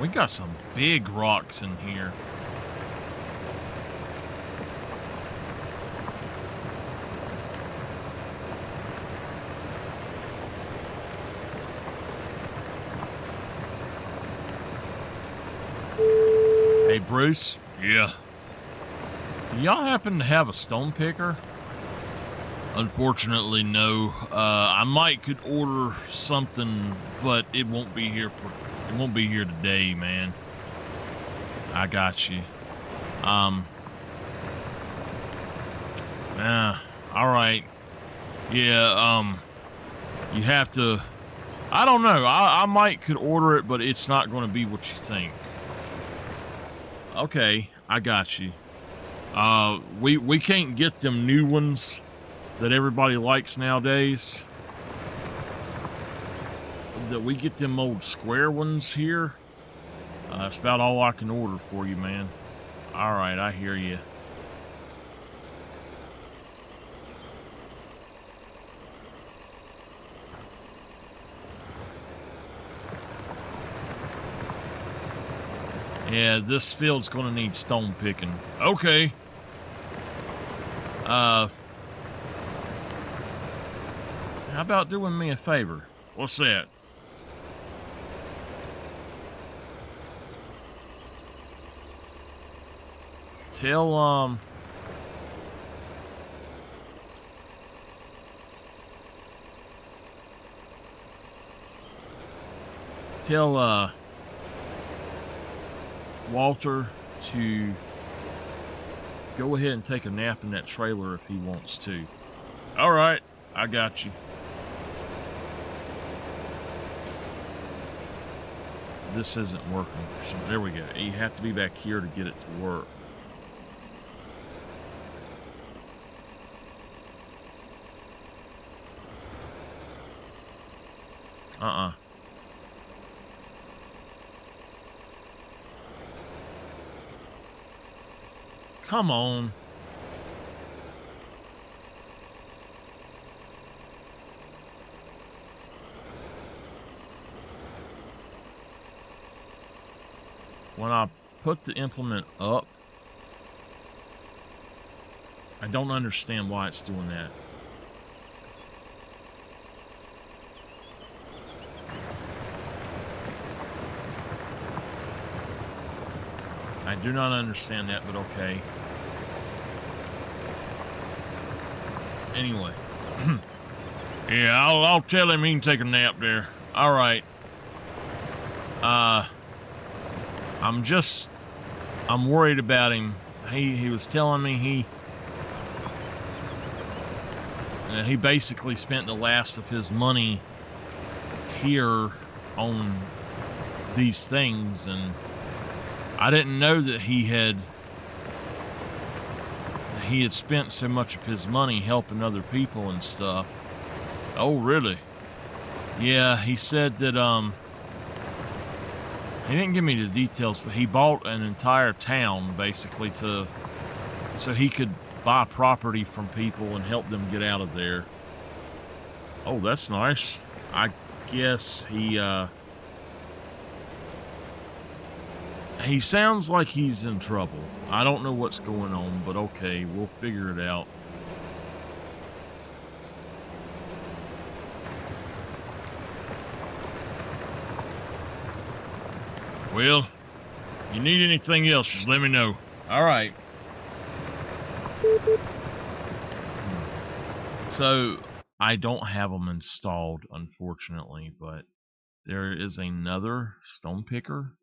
We got some big rocks in here. Hey, Bruce? Yeah. Do y'all happen to have a stone picker? Unfortunately, no. I might could order something, but it won't be here today, man. I got you. All right. Yeah, you have to, I don't know. I might could order it, but it's not going to be what you think. Okay, I got you. We can't get them new ones that everybody likes nowadays. That we get them old square ones here. That's about all I can order for you, man. All right, I hear you. Yeah, this field's gonna need stone picking. Okay. How about doing me a favor? What's that? Tell, Walter to go ahead and take a nap in that trailer if he wants to. All right, I got you. This isn't working. So there we go. You have to be back here to get it to work. Come on. When I put the implement up, I don't understand why it's doing that. I do not understand that, but okay. Anyway. Yeah, I'll tell him he can take a nap there. All right. I'm worried about him. He was telling me he basically spent the last of his money here on these things, and I didn't know that he had spent so much of his money helping other people and stuff. Oh, really? Yeah, he said that, he didn't give me the details, but he bought an entire town, basically, so he could buy property from people and help them get out of there. Oh, that's nice. I guess he sounds like he's in trouble. I don't know what's going on, but okay, we'll figure it out. Well, you need anything else, just let me know. All right. So, I don't have them installed, unfortunately, but there is another stone picker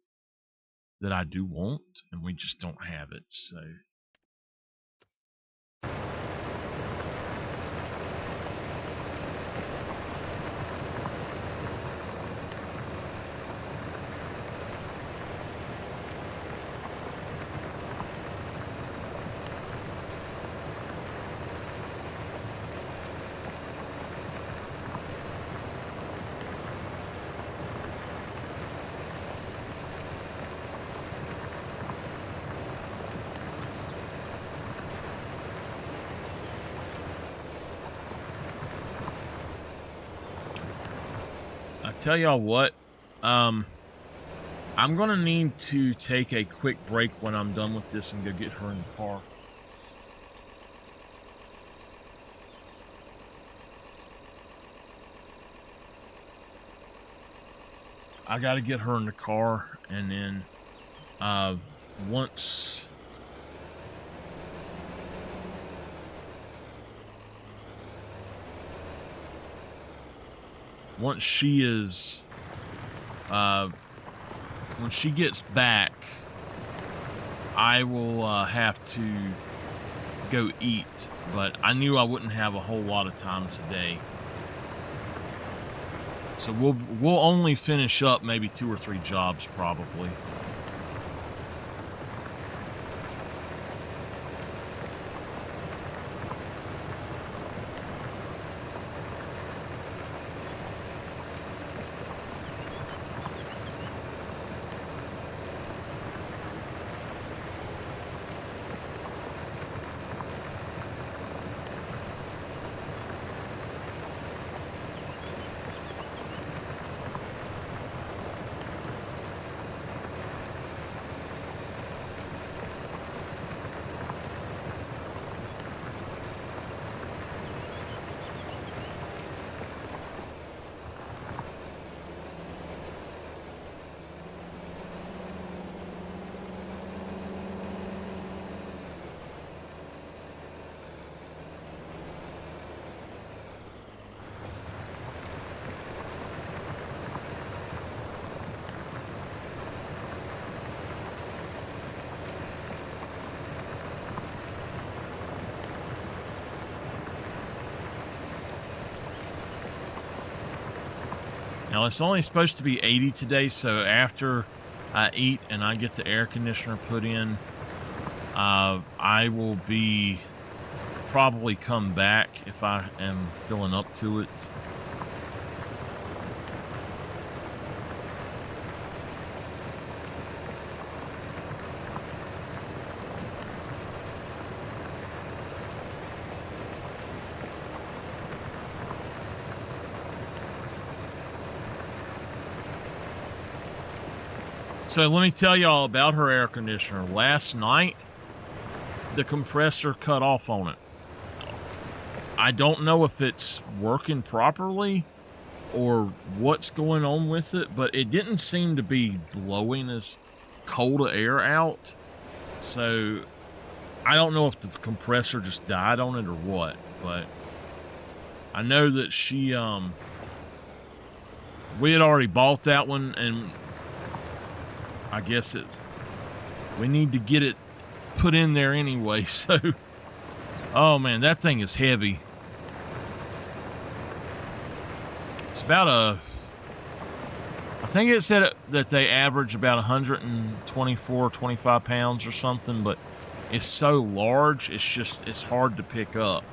that I do want, and we just don't have it, so... Tell y'all what, I I'm gonna need to take a quick break when I'm done with this and go get her in the car. I gotta get her in the car, and then once she is when she gets back, I will have to go eat, but I knew I wouldn't have a whole lot of time today. So we'll only finish up maybe 2 or 3 jobs probably. Now, it's only supposed to be 80 today, so after I eat and I get the air conditioner put in, I will probably come back if I am filling up to it. So let me tell y'all about her air conditioner. Last night, the compressor cut off on it. I don't know if it's working properly or what's going on with it, but it didn't seem to be blowing as cold air out. So I don't know if the compressor just died on it or what, but I know that we had already bought that one, and I guess we need to get it put in there anyway. So, oh man, that thing is heavy. It's about I think it said that they average about 124, 25 pounds or something, but it's so large, it's hard to pick up.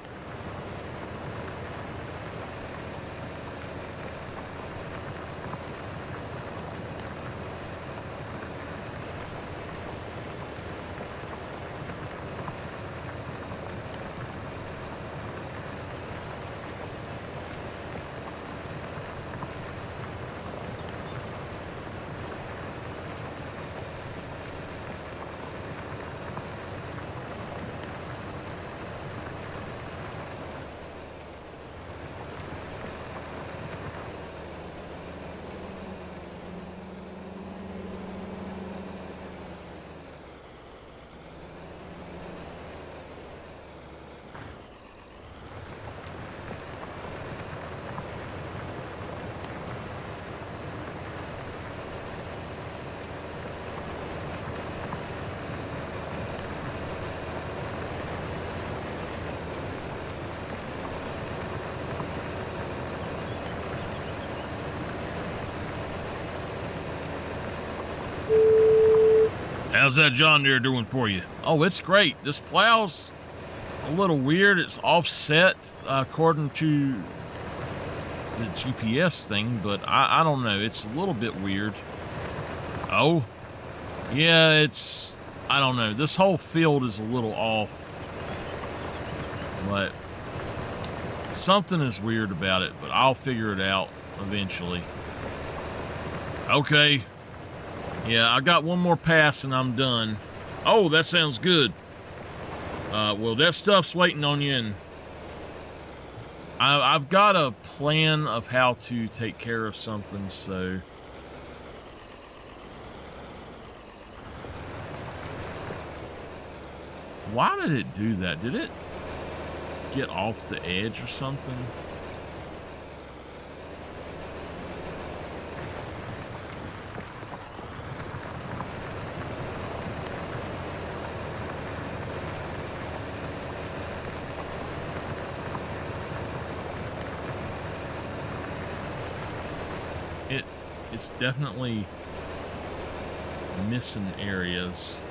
How's that John Deere doing for you? Oh, it's great. This plow's a little weird. It's offset according to the GPS thing, but I don't know. It's a little bit weird. Oh, yeah, I don't know. This whole field is a little off, but something is weird about it, but I'll figure it out eventually. Okay. Yeah, I got one more pass and I'm done. Oh, that sounds good. Well, that stuff's waiting on you, and I've got a plan of how to take care of something, so... Why did it do that? Did it get off the edge or something? It's definitely missing areas.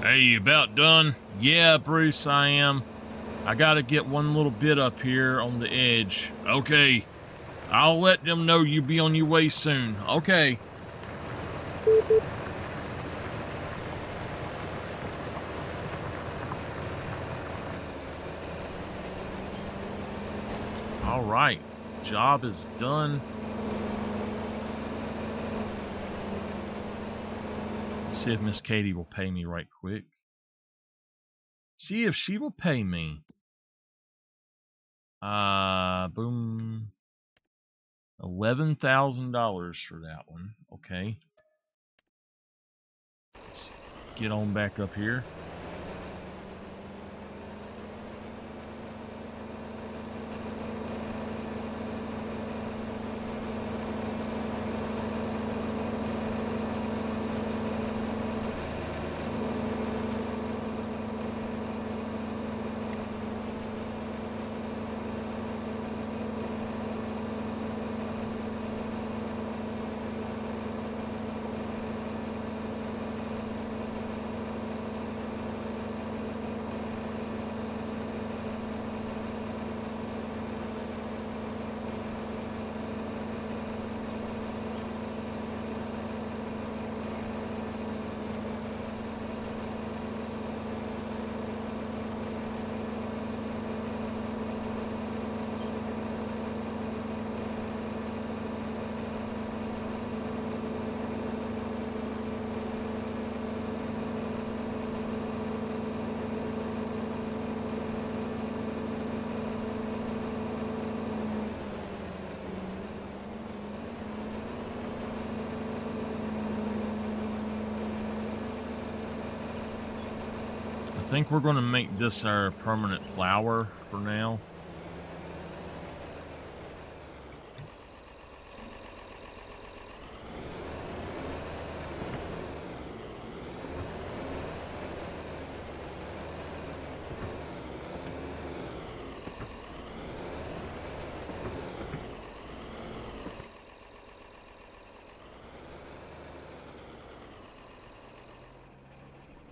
Hey, you about done? Yeah, Bruce, I am. I gotta get one little bit up here on the edge. Okay. I'll let them know you'll be on your way soon. Okay. All right. Job is done. Let's see if Miss Katie will pay me right quick. See if she will pay me. Boom. $11,000 for that one. Okay. Let's get on back up here. I think we're going to make this our permanent flower for now.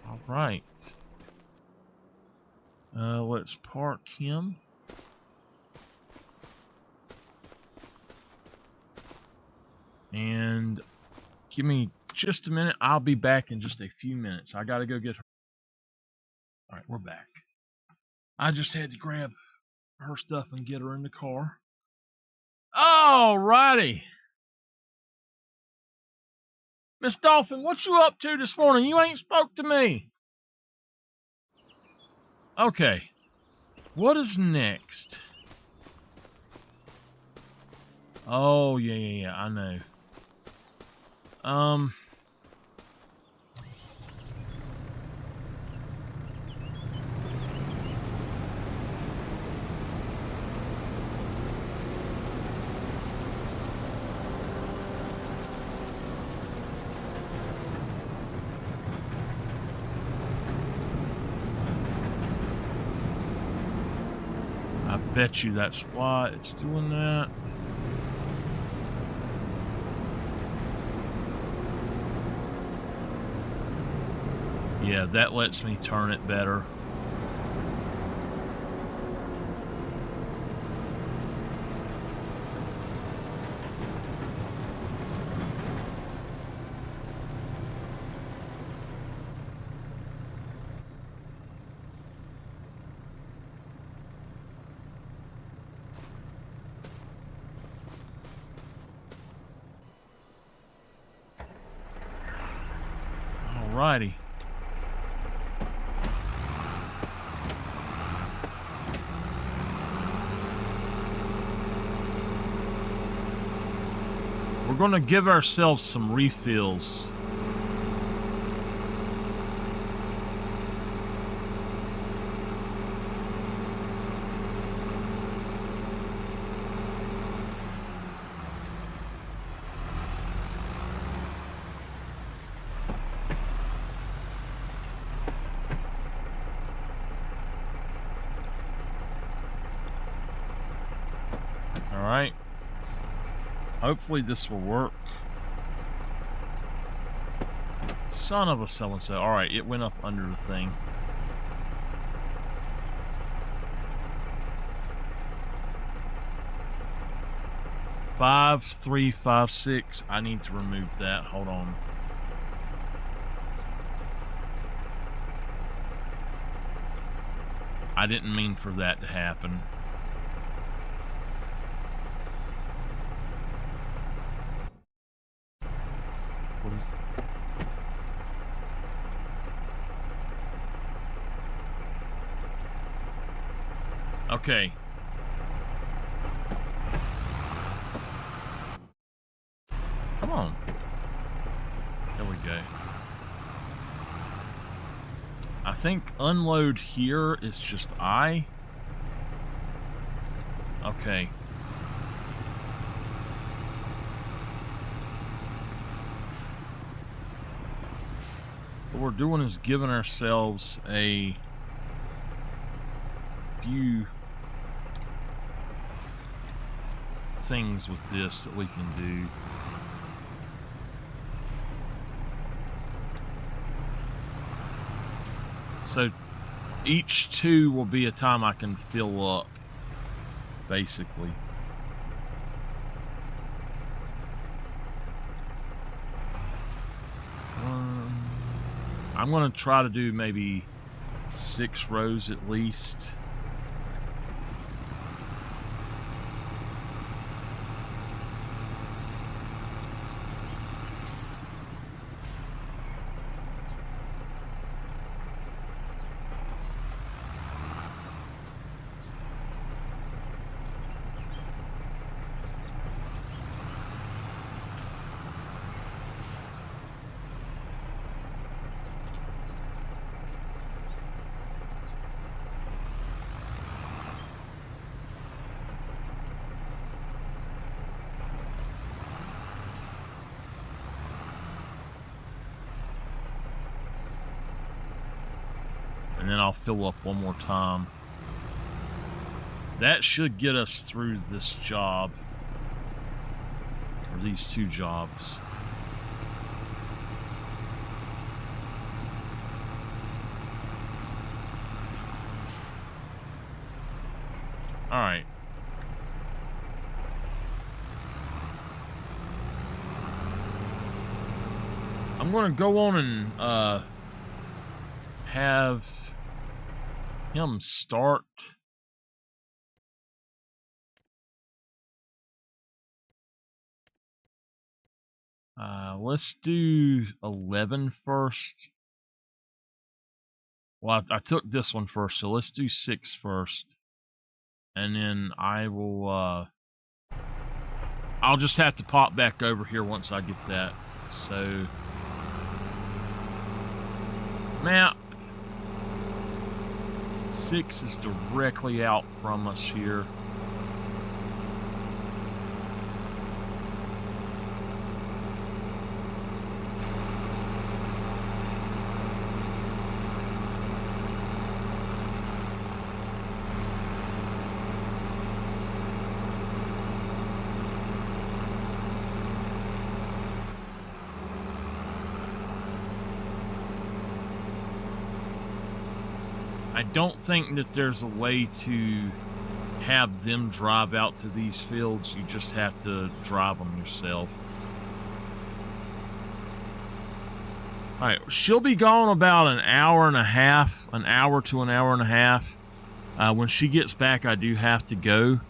All right. Let's park him. And give me just a minute. I'll be back in just a few minutes. I got to go get her. All right, we're back. I just had to grab her stuff and get her in the car. All righty. Miss Dolphin, what you up to this morning? You ain't spoke to me. Okay. What is next? Oh, yeah, I know. I bet you that's why it's doing that. Yeah, that lets me turn it better. Alrighty. We're going to give ourselves some refills. Alright. Hopefully this will work. Son of a so-and-so. Alright, it went up under the thing. Five, 3, 5, 6. I need to remove that. Hold on. I didn't mean for that to happen. What is it? Okay. Come on. There we go. I think unload here is just I. Okay. What we're doing is giving ourselves a few things with this that we can do. So each 2 will be a time I can fill up, basically. I'm going to try to do maybe 6 rows at least. And then I'll fill up one more time. That should get us through this job. Or these 2 jobs. Alright. I'm going to go on and have him start. Let's do 11 first. Well, I took this one first, so let's do 6 first. And then I will, I'll just have to pop back over here once I get that. So, map. 6 is directly out from us here. I don't think that there's a way to have them drive out to these fields. You just have to drive them yourself. All right, she'll be gone about an hour and a half, an hour to an hour and a half. When she gets back, I do have to go.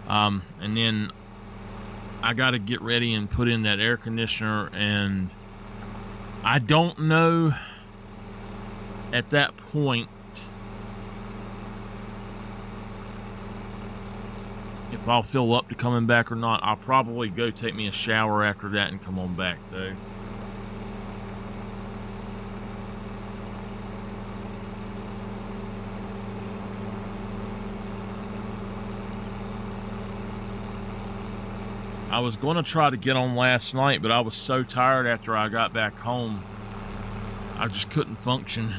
And then I got to get ready and put in that air conditioner. And I don't know at that point if I'll fill up to coming back or not. I'll probably go take me a shower after that and come on back, though. I was going to try to get on last night, but I was so tired after I got back home. I just couldn't function.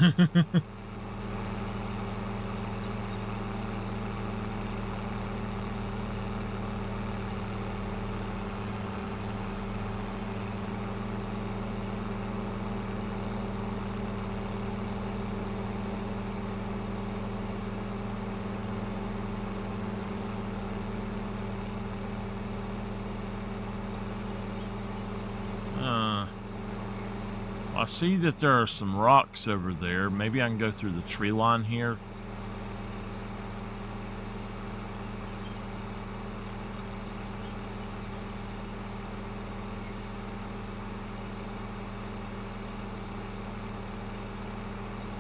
I see that there are some rocks over there. Maybe I can go through the tree line here.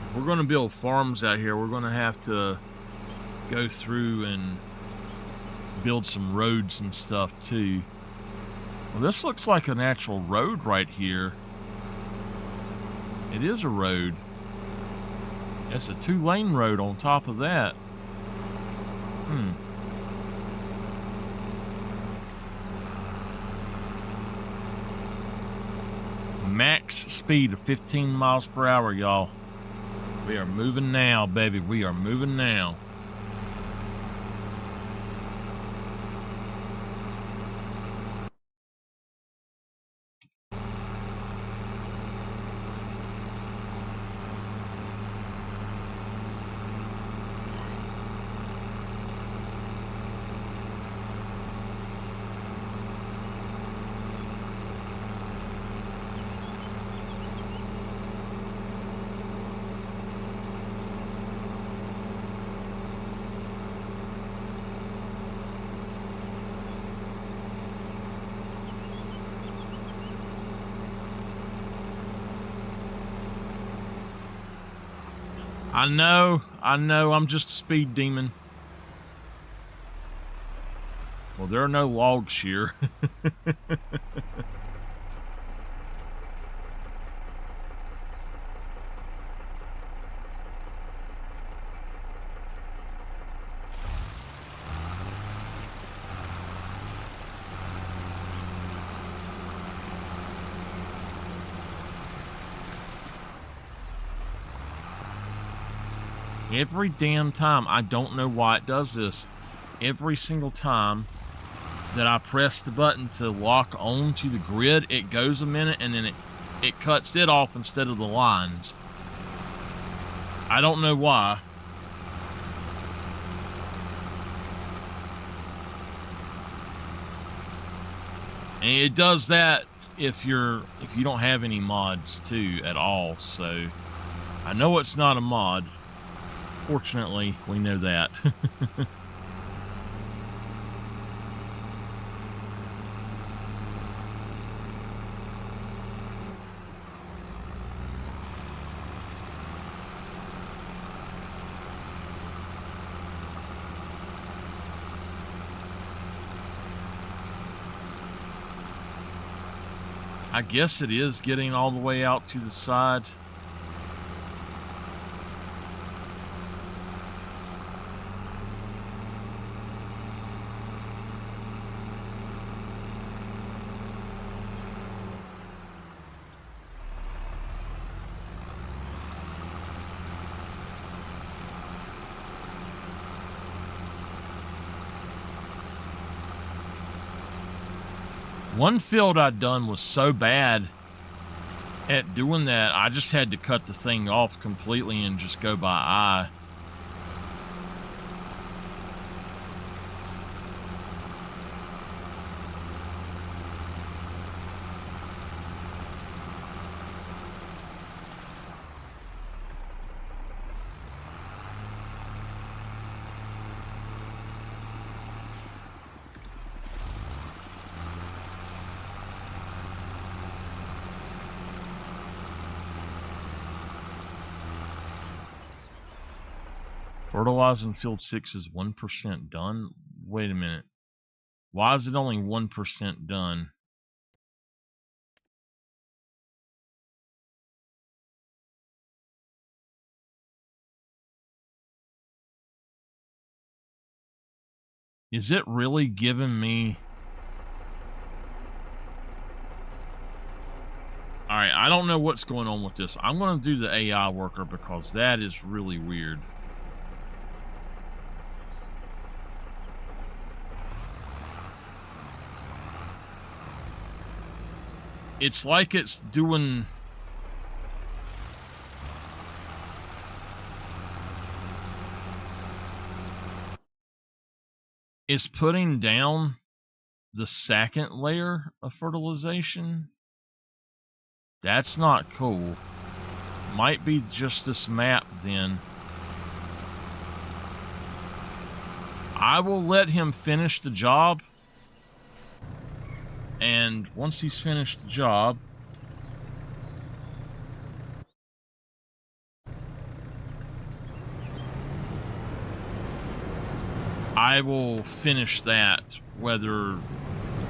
If we're going to build farms out here, we're going to have to go through and build some roads and stuff too. Well, this looks like a natural road right here. It is a road. It's a 2-lane road on top of that. Max speed of 15 miles per hour, y'all. We are moving now, baby. We are moving now. I know, I'm just a speed demon. Well, there are no logs here. Every damn time. I don't know why it does this. Every single time that I press the button to lock on to the grid, it goes a minute and then it cuts it off instead of the lines. I don't know why. And it does that if you don't have any mods too at all. So I know it's not a mod. Fortunately, we know that. I guess it is getting all the way out to the side. One field I'd done was so bad at doing that, I just had to cut the thing off completely and just go by eye. Fertilizing field 6 is 1% done? Wait a minute. Why is it only 1% done? Is it really giving me... Alright, I don't know what's going on with this. I'm going to do the AI worker because that is really weird. It's like it's doing... It's putting down the second layer of fertilization. That's not cool. Might be just this map then. I will let him finish the job. And once he's finished the job, I will finish that. Whether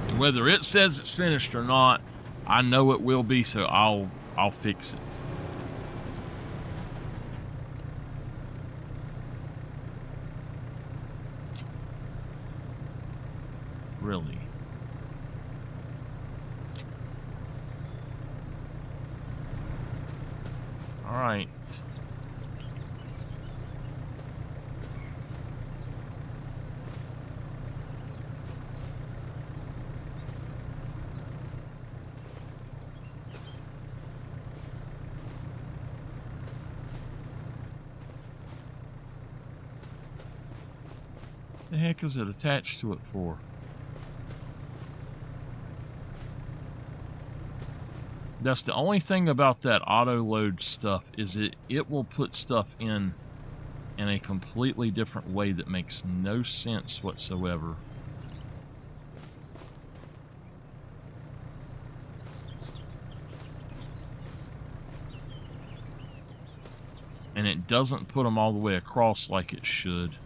it says it's finished or not, I know it will be, so I'll fix it. Really. All right. The heck is it attached to it for? That's the only thing about that auto load stuff, is it will put stuff in a completely different way that makes no sense whatsoever. And it doesn't put them all the way across like it should.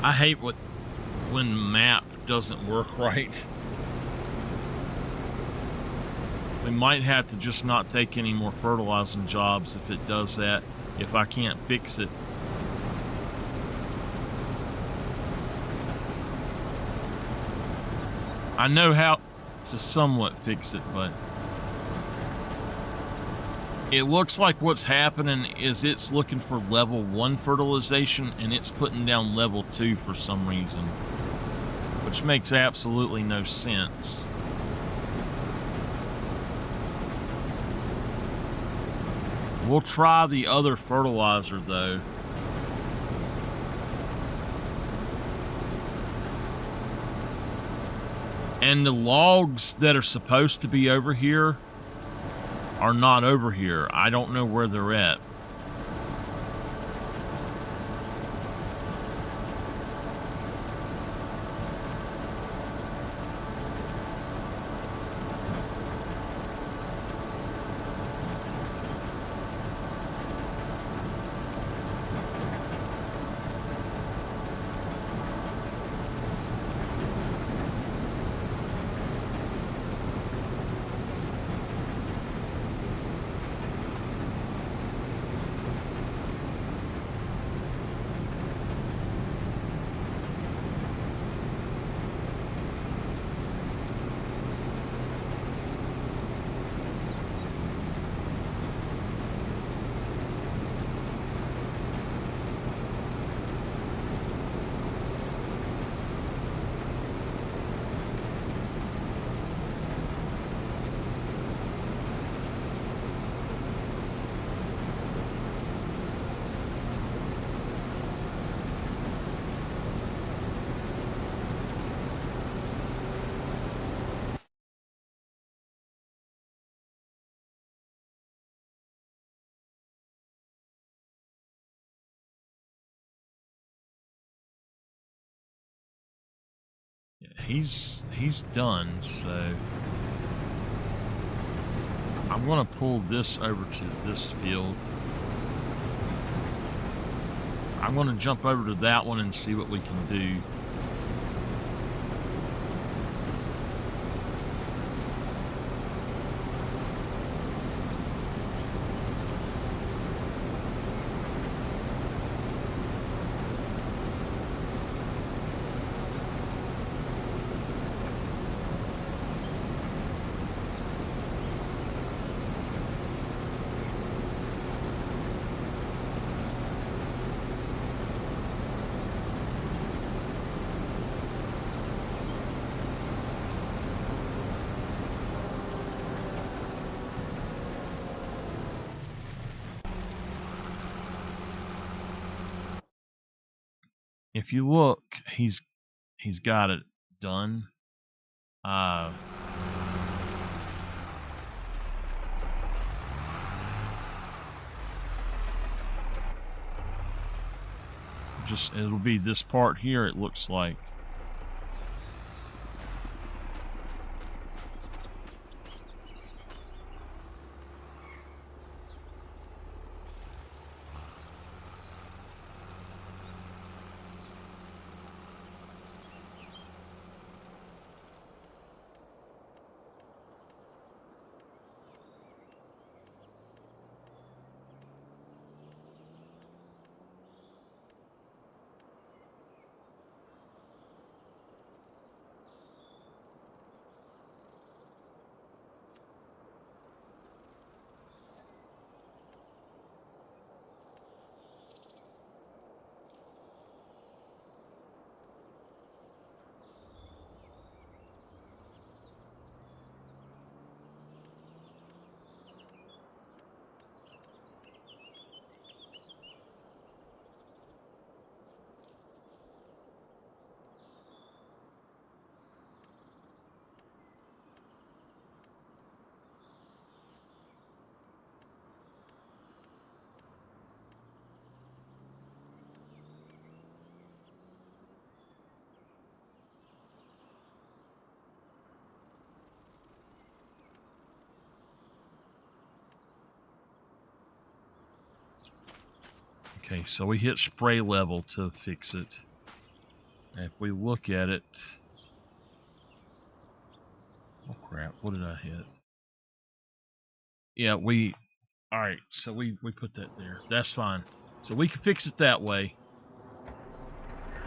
I hate when map doesn't work right. We might have to just not take any more fertilizing jobs if it does that, if I can't fix it. I know how to somewhat fix it, but it looks like what's happening is it's looking for level 1 fertilization and it's putting down level 2 for some reason, which makes absolutely no sense. We'll try the other fertilizer though. And the logs that are supposed to be over here are not over here. I don't know where they're at. He's done, so I'm gonna pull this over to this field. I'm gonna jump over to that one and see what we can do. If you look, he's got it done. It'll be this part here, it looks like. Okay, so we hit spray level to fix it. If we look at it, oh crap, what did I hit? Yeah, all right, so we put that there. That's fine. So we can fix it that way.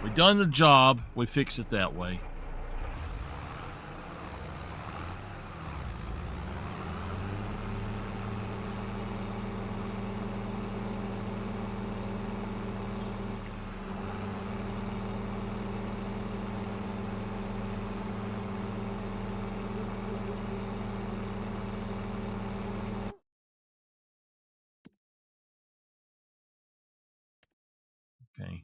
We done the job, we fix it that way. Okay.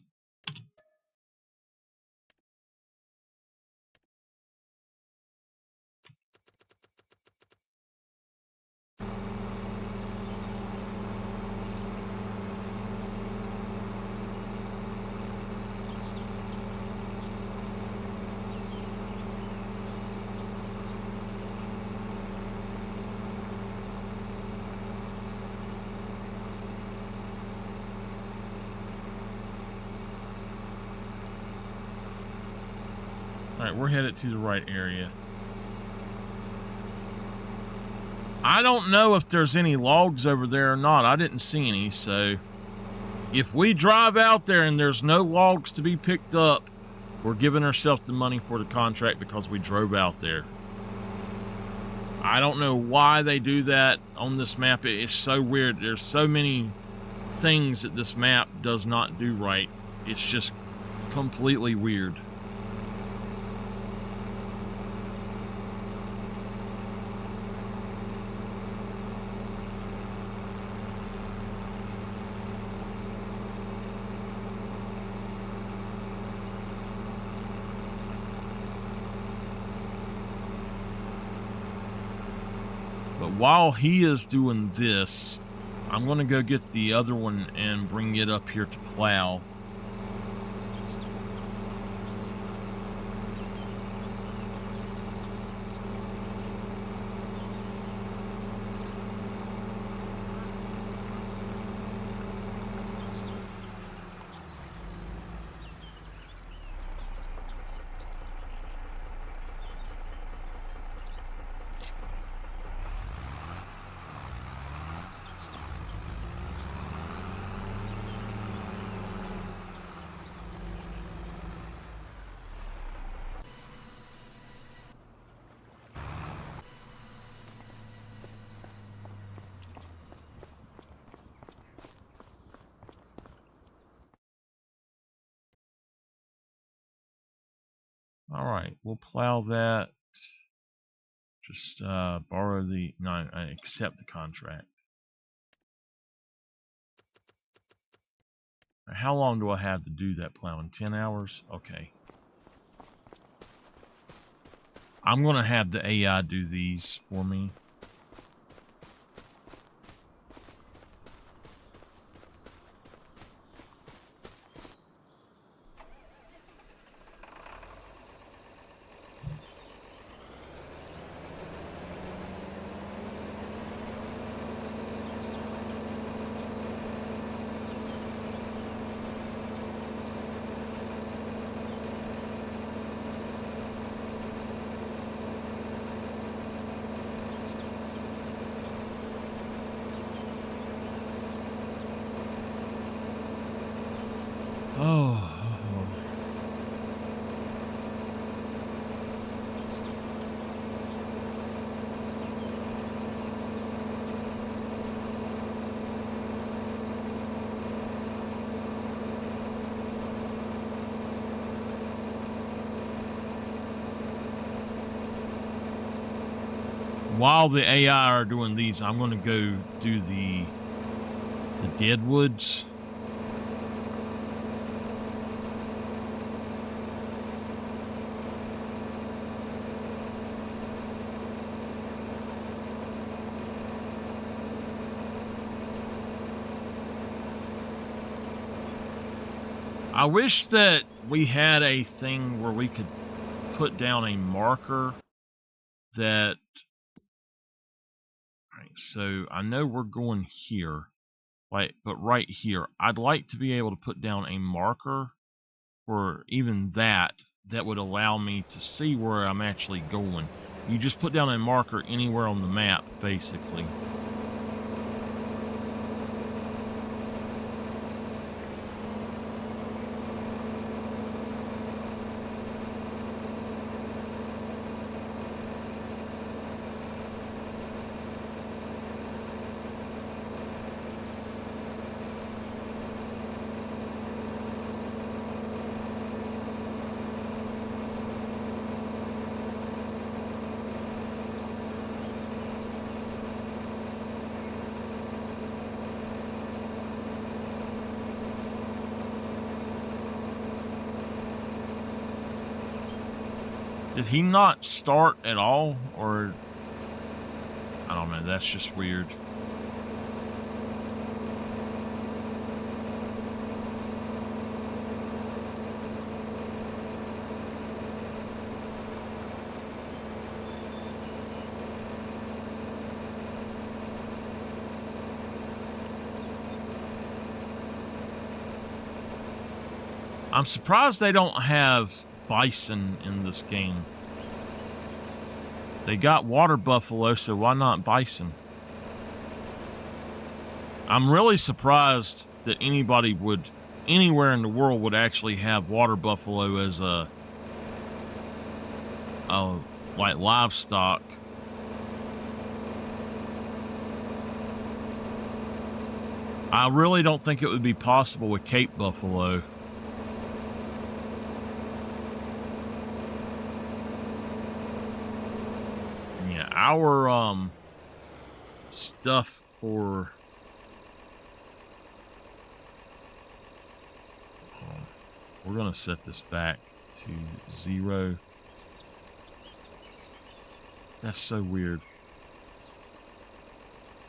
Alright, we're headed to the right area. I don't know if there's any logs over there or not. I didn't see any, so if we drive out there and there's no logs to be picked up, we're giving ourselves the money for the contract because we drove out there. I don't know why they do that on this map. It's so weird. There's so many things that this map does not do right. It's just completely weird. But while he is doing this, I'm going to go get the other one and bring it up here to plow. All right, we'll plow that. Just borrow the, no, accept the contract. How long do I have to do that plowing? 10 hours? Okay. I'm going to have the AI do these for me. Oh. While the AI are doing these, I'm going to go do the deadwoods. I wish that we had a thing where we could put down a marker that... Alright, so I know we're going here, but right here, I'd like to be able to put down a marker for even that would allow me to see where I'm actually going. You just put down a marker anywhere on the map, basically. Did he not start at all? Or, I don't know, that's just weird. I'm surprised they don't have bison in this game. They got water buffalo, so why not bison? I'm really surprised that anybody would, anywhere in the world, would actually have water buffalo as a like livestock. I really don't think it would be possible with Cape buffalo. Yeah, our stuff for we're gonna set this back to 0. That's so weird.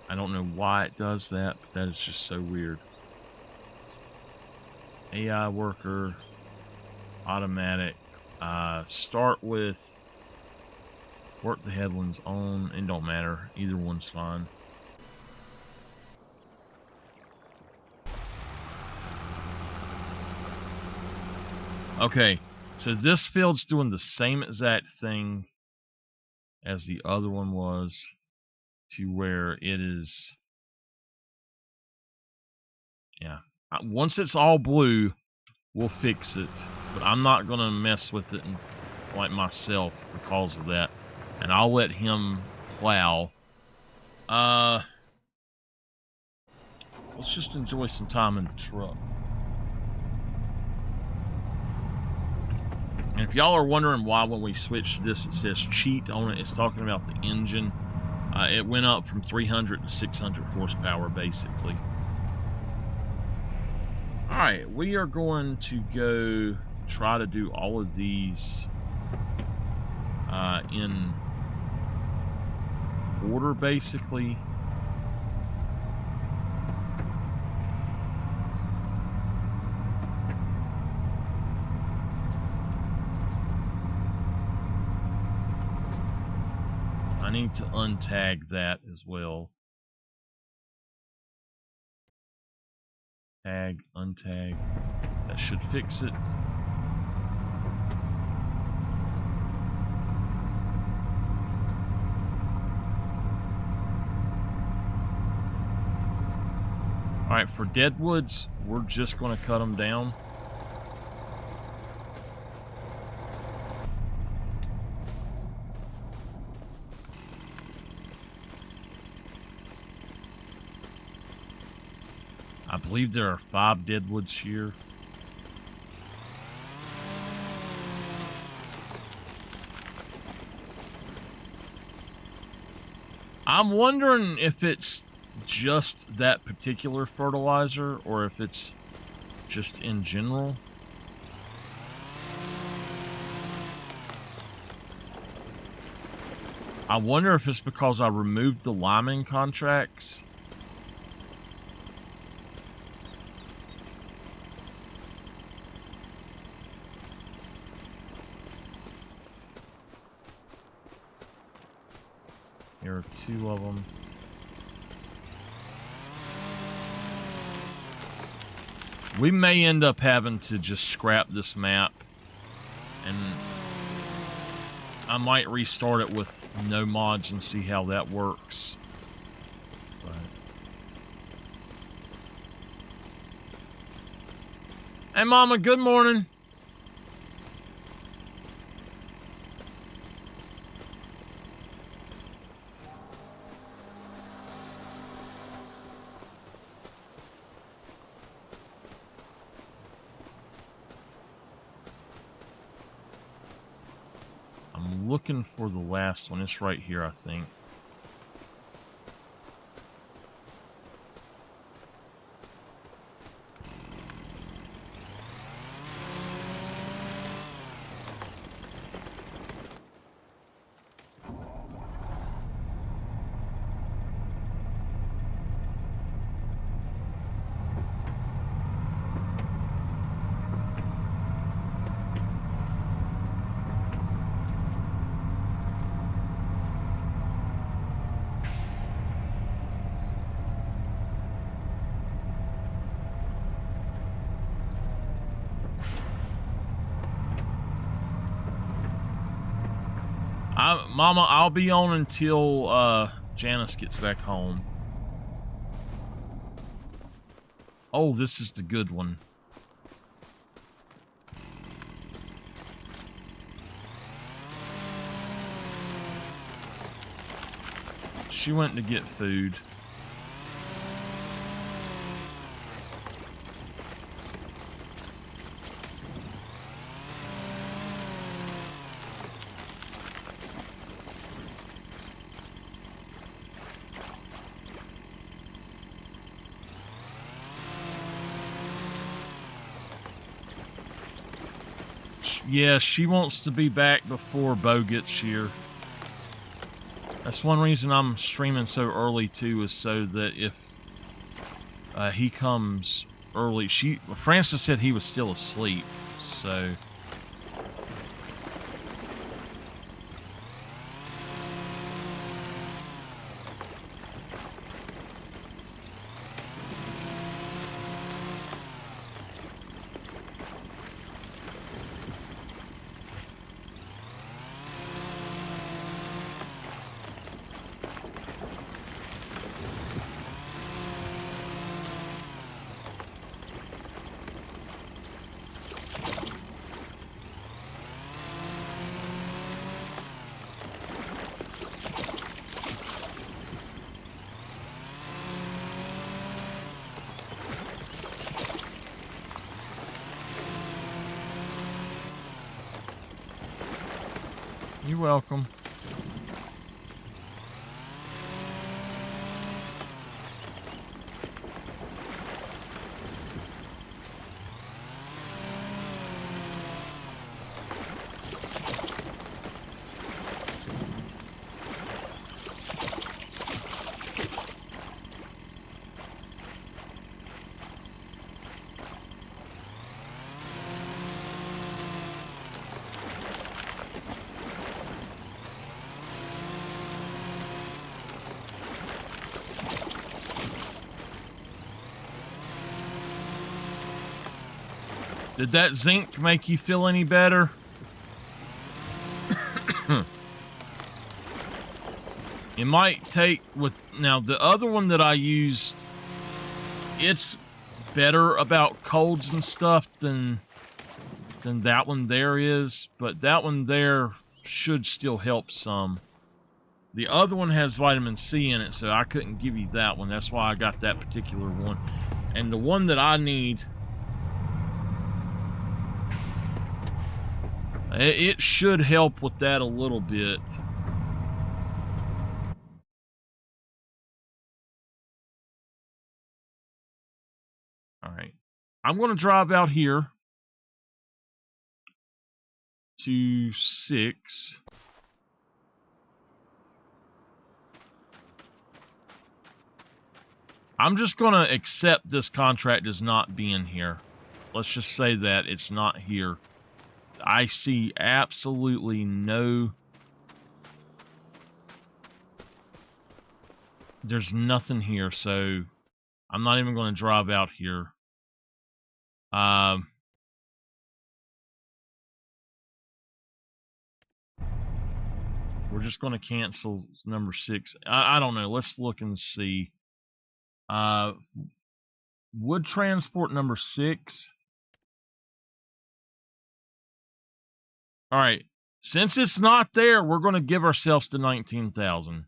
I don't know why it does that, but that is just so weird. AI worker, automatic. Start with work the headlands on. It don't matter. Either one's fine. Okay, so this field's doing the same exact thing as the other one was, to where it is, yeah. Once it's all blue, we'll fix it, but I'm not gonna mess with it like myself because of that, and I'll let him plow. Let's just enjoy some time in the truck. And if y'all are wondering why when we switched to this it says cheat on it, it's talking about the engine. It went up from 300 to 600 horsepower, basically. Alright, we are going to go try to do all of these in order, basically. I need to untag that as well. Tag, untag. That should fix it. Alright, for deadwoods, we're just going to cut them down. I believe there are 5 deadwoods here. I'm wondering if it's just that particular fertilizer or if it's just in general. I wonder if it's because I removed the liming contracts. There are 2 of them. We may end up having to just scrap this map, and I might restart it with no mods and see how that works. But hey, Mama, good morning. I'm looking for the last one. It's right here, I think. Mama, I'll be on until Janice gets back home. Oh, this is the good one. She went to get food. Yeah, she wants to be back before Bo gets here. That's one reason I'm streaming so early too, is so that if he comes early, Francis said he was still asleep, so. You're welcome. Did that zinc make you feel any better? It might take now the other one that I used, it's better about colds and stuff than that one there is, but that one there should still help some. The other one has vitamin C in it, so I couldn't give you that one. That's why I got that particular one. And the one that I need, it should help with that a little bit. All right. I'm going to drive out here to 6. I'm just going to accept this contract as not being here. Let's just say that it's not here. I see absolutely no... There's nothing here, so I'm not even going to drive out here. We're just going to cancel number 6. I don't know. Let's look and see. Wood transport number 6. All right. Since it's not there, we're going to give ourselves to 19,000.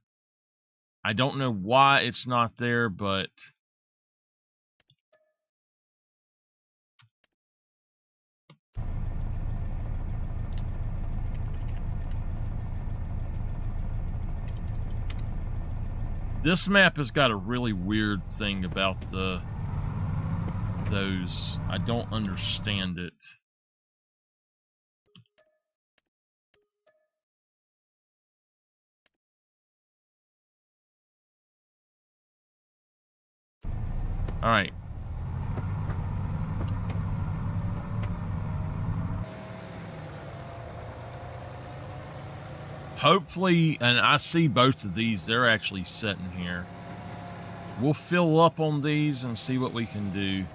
I don't know why it's not there, but this map has got a really weird thing about those. I don't understand it. All right. Hopefully, and I see both of these, they're actually sitting here. We'll fill up on these and see what we can do.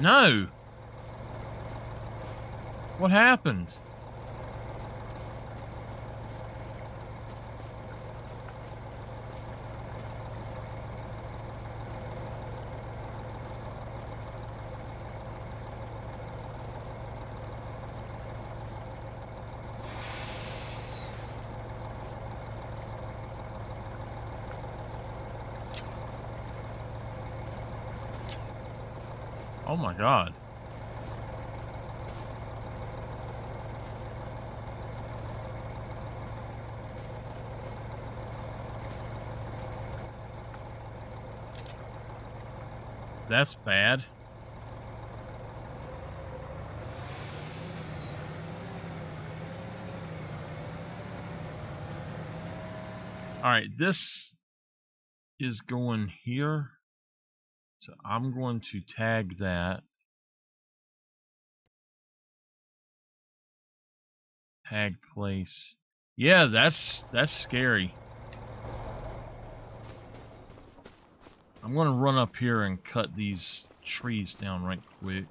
No. What happened? Oh my God. That's bad. All right, this is going here. So I'm going to tag that. Tag place. Yeah, that's scary. I'm going to run up here and cut these trees down right quick.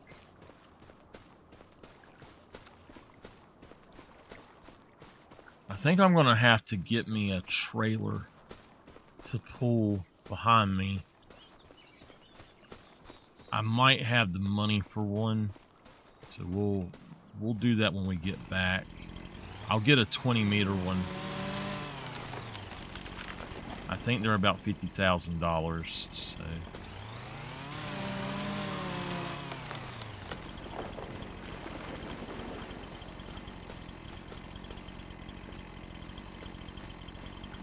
I think I'm going to have to get me a trailer to pull behind me. I might have the money for one, so we'll do that when we get back. I'll get a 20-meter one. I think they're about $50,000. So.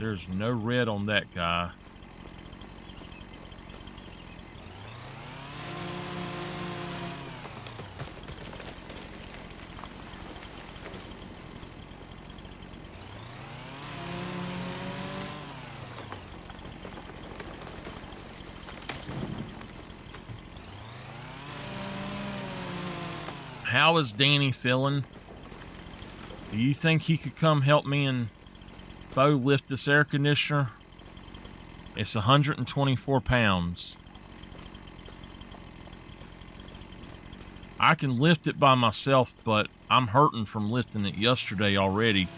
There's no red on that guy. How is Danny feeling? Do you think he could come help me and Bo lift this air conditioner? It's 124 pounds. I can lift it by myself, but I'm hurting from lifting it yesterday already.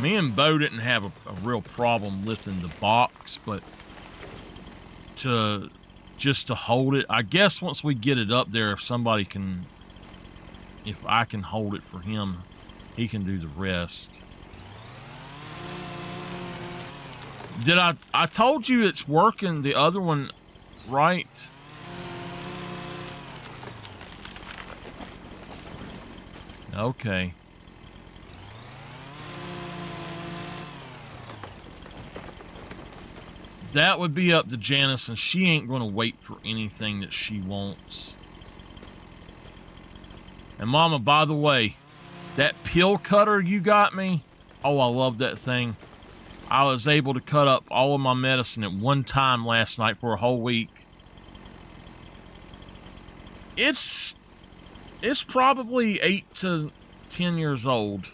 Me and Bo didn't have a real problem lifting the box, but just to hold it, I guess once we get it up there, if I can hold it for him, he can do the rest. I told you it's working, the other one, right? Okay. That would be up to Janice, and she ain't going to wait for anything that she wants. And Mama, by the way, that pill cutter you got me, oh, I love that thing. I was able to cut up all of my medicine at one time last night for a whole week. It's probably 8 to 10 years old.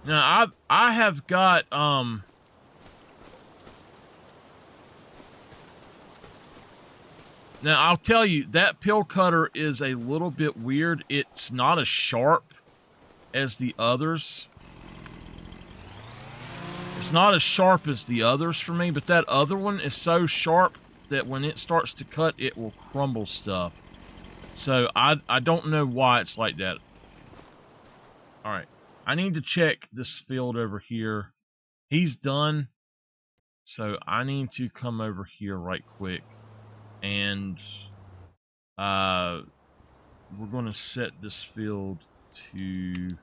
Now, I have got, now, I'll tell you, that pill cutter is a little bit weird. It's not as sharp as the others. It's not as sharp as the others for me, but that other one is so sharp that when it starts to cut, it will crumble stuff. So, I don't know why it's like that. All right. I need to check this field over here. He's done. So I need to come over here right quick. And we're going to set this field to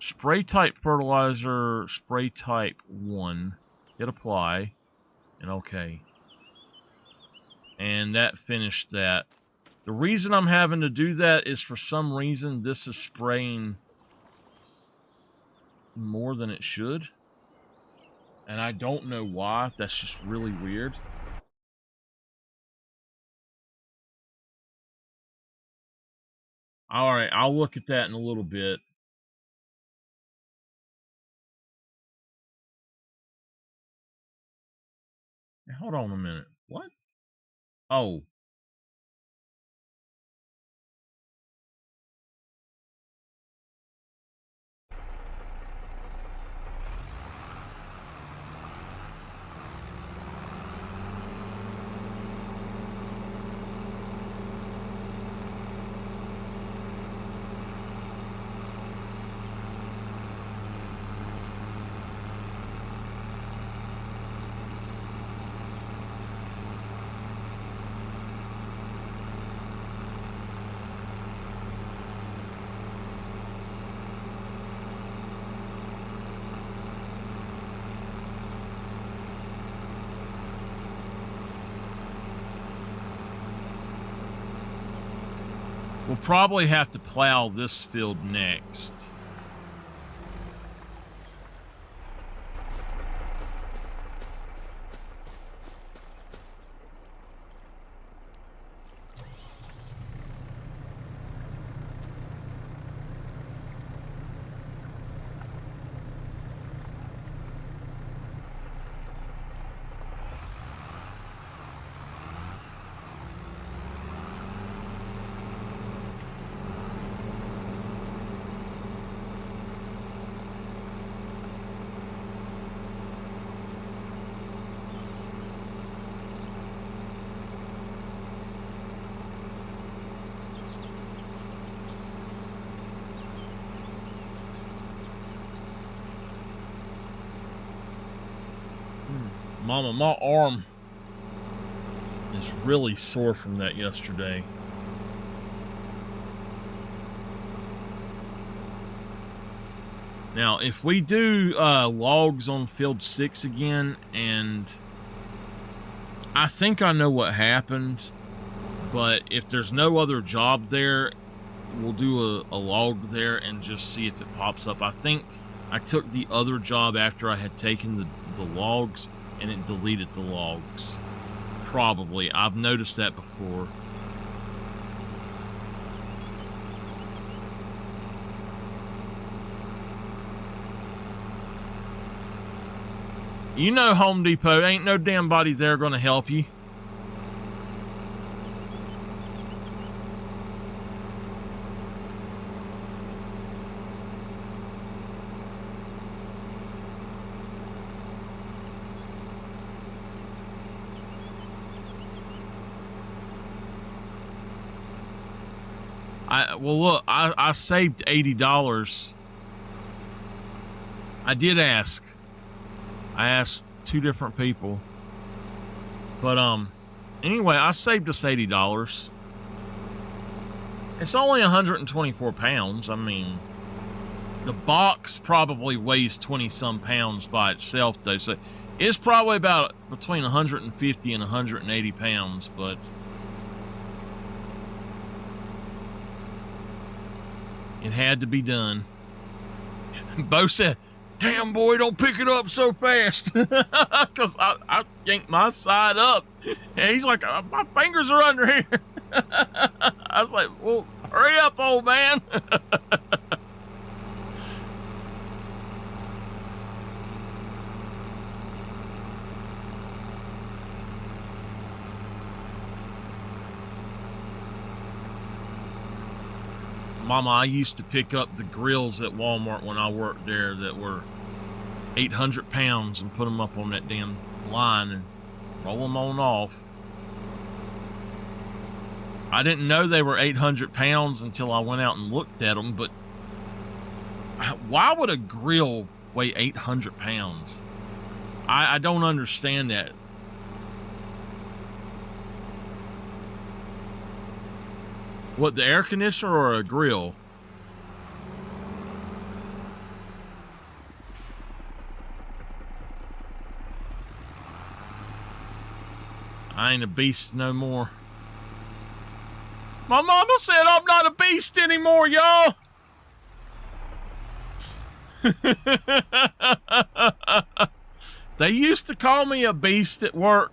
spray type fertilizer, spray type 1. Hit apply. And okay. And that finished that. The reason I'm having to do that is for some reason this is spraying more than it should. And I don't know why. That's just really weird. Alright, I'll look at that in a little bit. Hey, hold on a minute. What? Oh. We'll probably have to plow this field next. Mama, my arm is really sore from that yesterday. Now, if we do logs on field 6 again, and I think I know what happened, but if there's no other job there, we'll do a log there and just see if it pops up. I think I took the other job after I had taken the logs, and it deleted the logs. Probably. I've noticed that before. You know Home Depot, ain't no damn body there gonna help you. Well, look, I saved $80. I did ask. I asked 2 different people. But, anyway, I saved us $80. It's only 124 pounds. I mean, the box probably weighs 20-some pounds by itself, though. So it's probably about between 150 and 180 pounds, but... it had to be done. Bo said, damn, boy, don't pick it up so fast. Because I yanked my side up. And he's like, my fingers are under here. I was like, well, hurry up, old man. Mama, I used to pick up the grills at Walmart when I worked there that were 800 pounds and put them up on that damn line and roll them on off. I didn't know they were 800 pounds until I went out and looked at them, but why would a grill weigh 800 pounds? I don't understand that. What, the air conditioner or a grill? I ain't a beast no more. My mama said I'm not a beast anymore, y'all. They used to call me a beast at work.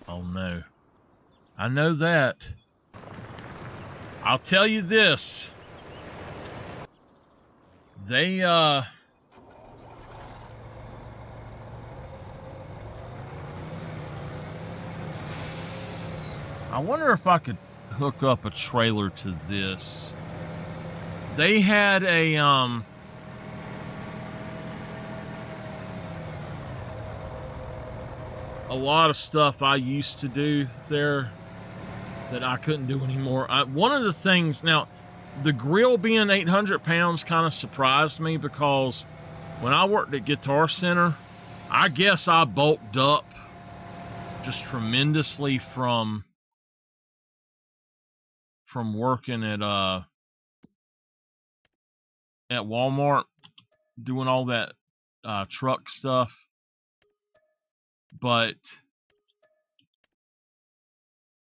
Oh no. I know that. I'll tell you this. They, I wonder if I could hook up a trailer to this. They had a lot of stuff I used to do there that I couldn't do anymore. One of the things, now, the grill being 800 pounds kind of surprised me because when I worked at Guitar Center, I guess I bulked up just tremendously from working at Walmart, doing all that truck stuff. But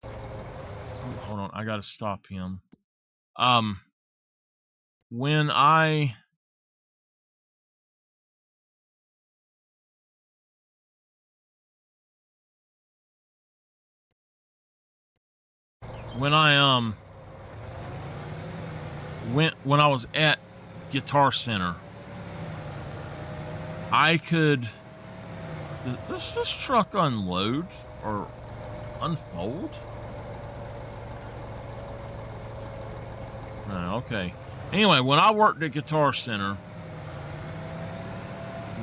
hold on, I gotta stop him. When I when I was at Guitar Center, I could. Does this truck unload or unfold? No, okay. Anyway, when I worked at Guitar Center,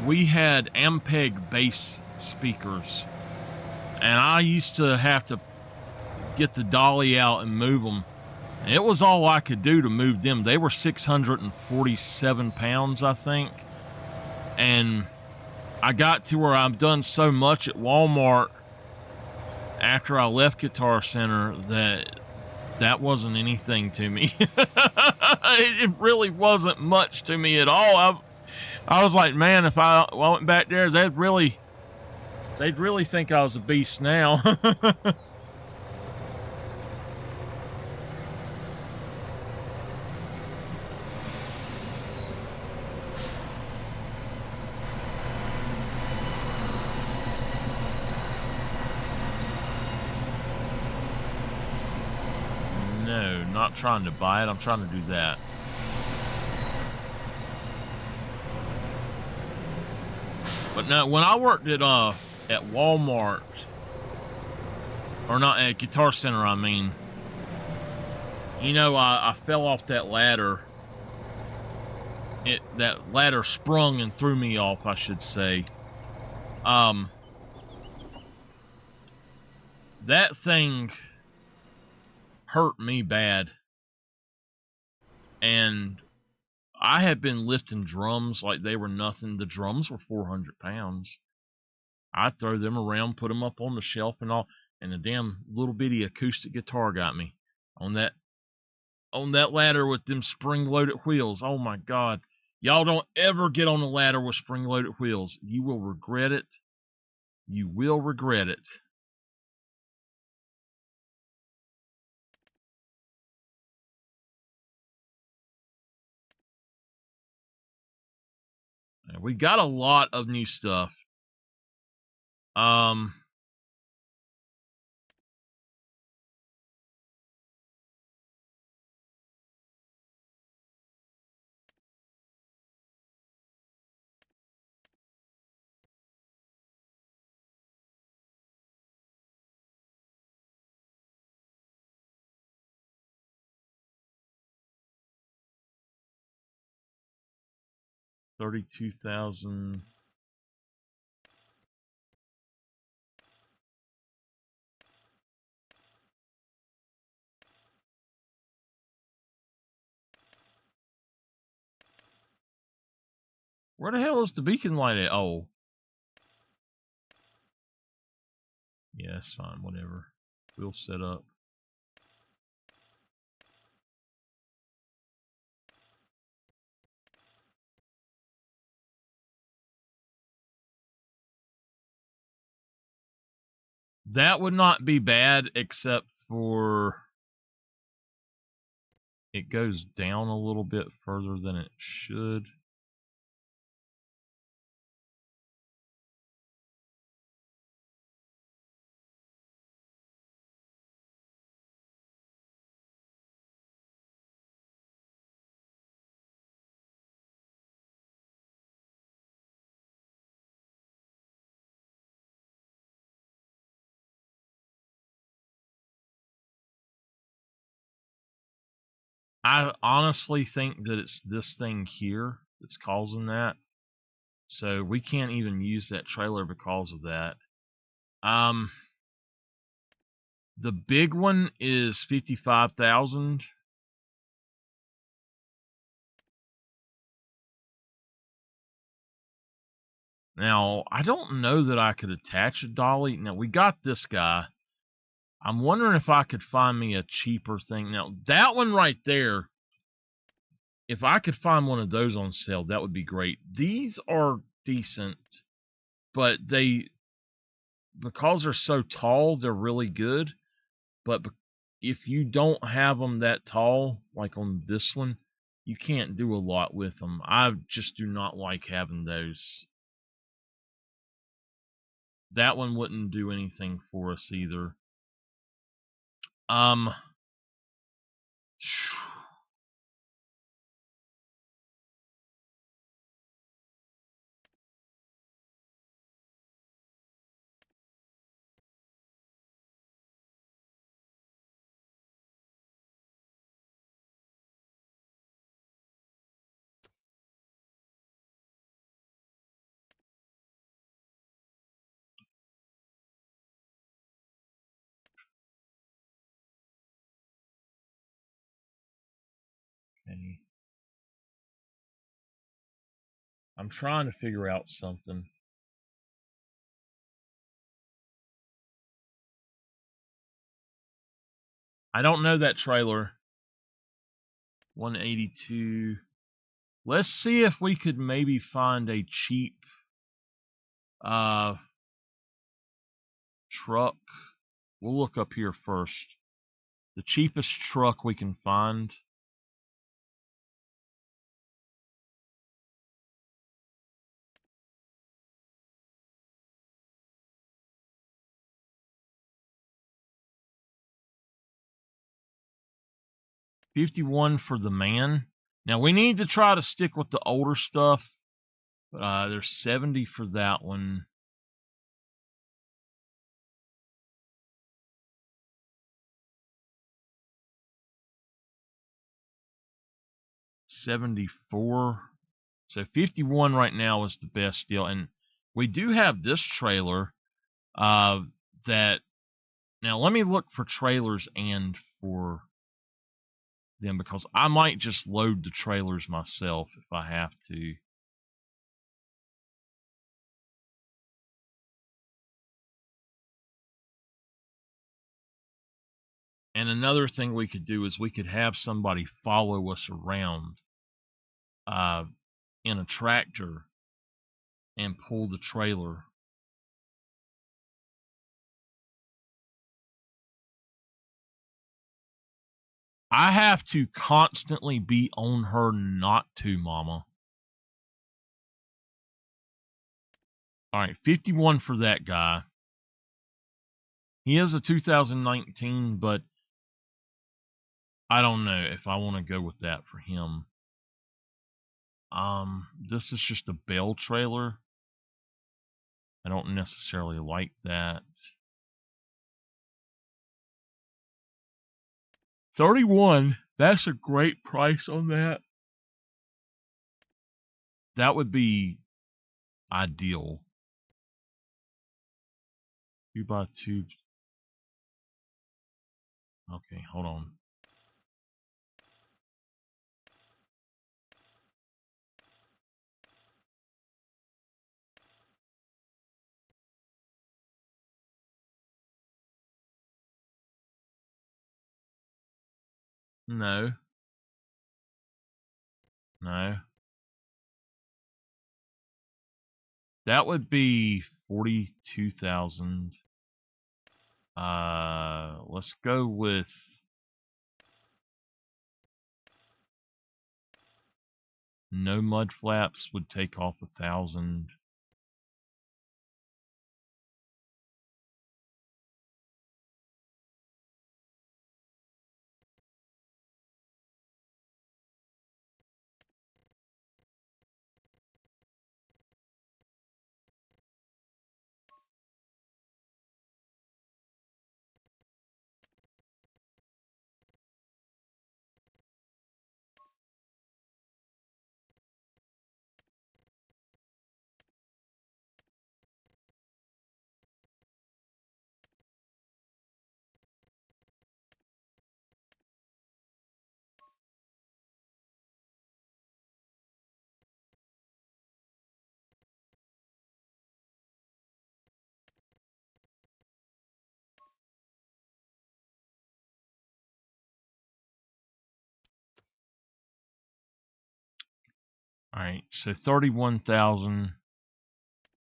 we had Ampeg bass speakers, and I used to have to get the dolly out and move them. And it was all I could do to move them. They were 647 pounds, I think. And I got to where I've done so much at Walmart after I left Guitar Center that wasn't anything to me. It really wasn't much to me at all. I was like, man, if I went back there, they'd really think I was a beast now. No, not trying to buy it. I'm trying to do that. But no, when I worked at Walmart, or not at Guitar Center, I mean, you know, I fell off that ladder. That ladder sprung and threw me off, I should say. That thing hurt me bad. And I had been lifting drums like they were nothing. The drums were 400 pounds. I'd throw them around, put them up on the shelf and all, and the damn little bitty acoustic guitar got me on that ladder with them spring-loaded wheels. Oh my God. Y'all don't ever get on a ladder with spring-loaded wheels. You will regret it. You will regret it. We got a lot of new stuff. 32,000. Where the hell is the beacon light at? Oh. Yeah, that's fine. Whatever. We'll set up. That would not be bad, except for it goes down a little bit further than it should. I honestly think that it's this thing here that's causing that. So we can't even use that trailer because of that. The big one is 55,000. Now, I don't know that I could attach a dolly. Now, we got this guy. I'm wondering if I could find me a cheaper thing. Now, that one right there, if I could find one of those on sale, that would be great. These are decent, but because they're so tall, they're really good. But if you don't have them that tall, like on this one, you can't do a lot with them. I just do not like having those. That one wouldn't do anything for us either. Okay. I'm trying to figure out something. I don't know that trailer. 182. Let's see if we could maybe find a cheap truck. We'll look up here first. The cheapest truck we can find. $51 for the man. Now we need to try to stick with the older stuff. But there's $70 for that one. $74. So 51 right now is the best deal. And we do have this trailer that now let me look for trailers and for them, because I might just load the trailers myself if I have to. And another thing we could do is we could have somebody follow us around in a tractor and pull the trailer. I have to constantly be on her not to, mama. All right, 51 for that guy. He is a 2019, but I don't know if I want to go with that for him. This is just a Bell trailer. I don't necessarily like that. 31. That's a great price on that. That would be ideal. 2x2. Okay, hold on. No. No. That would be 42,000. Let's go with no mud flaps would take off 1,000. All right, so 31,000.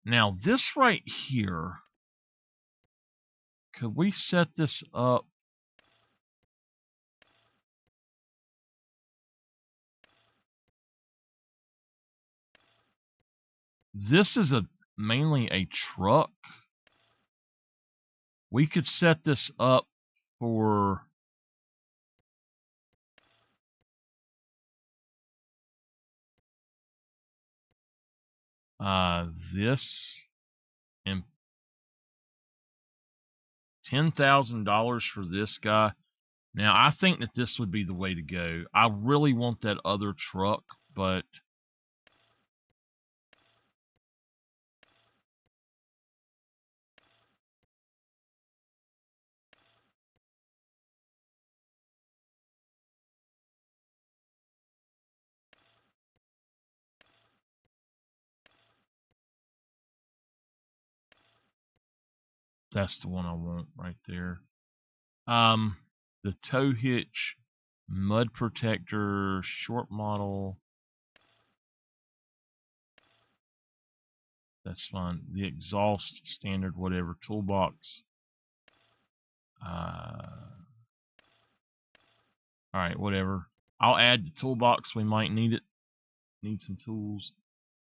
Now this right here, could we set this up? This is mainly a truck. We could set this up for this and $10,000 for this guy. Now, I think that this would be the way to go. I really want that other truck, but That's the one I want right there. The tow hitch, mud protector, short model. That's fine. The exhaust, standard, whatever. Toolbox. Alright, whatever. I'll add the toolbox. We might need it. Need some tools.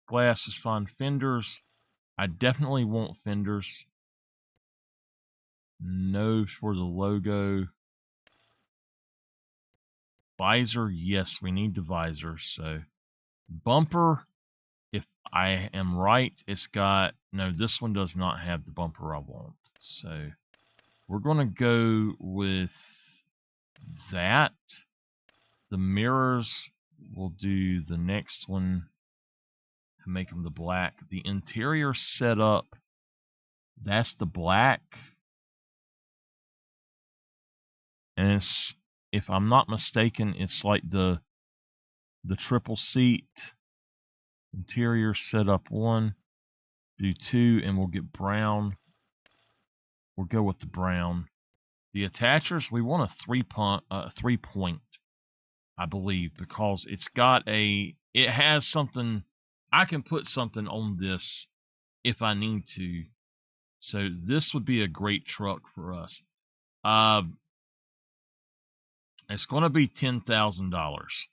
Glass is fine. Fenders. I definitely want fenders. No for the logo. Visor. Yes, we need the visor. So, bumper. If I am right, it's got... No, this one does not have the bumper I want. So, we're going to go with that. The mirrors, we'll do the next one to make them the black. The interior setup, that's the black. And it's, if I'm not mistaken, it's like the triple seat. Interior setup 1, do 2, and we'll get brown. We'll go with the brown. The attachers, we want a 3-point, I believe, because it's got it has something. I can put something on this if I need to. So this would be a great truck for us. It's going to be $10,000.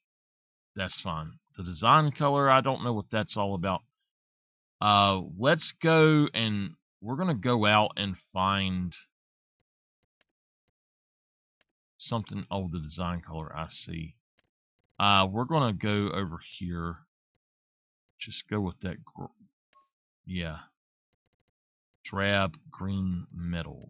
That's fine. The design color, I don't know what that's all about. Let's go, and we're going to go out and find something. Oh, the design color, I see. We're going to go over here. Just go with that. Yeah. Drab green metal.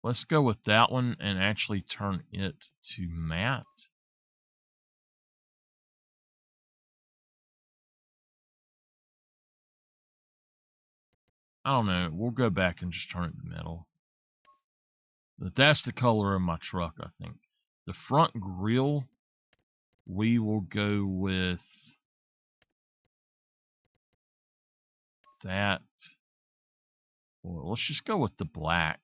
Let's go with that one and actually turn it to matte. I don't know. We'll go back and just turn it to metal. But that's the color of my truck, I think. The front grille, we will go with that. Well, let's just go with the black.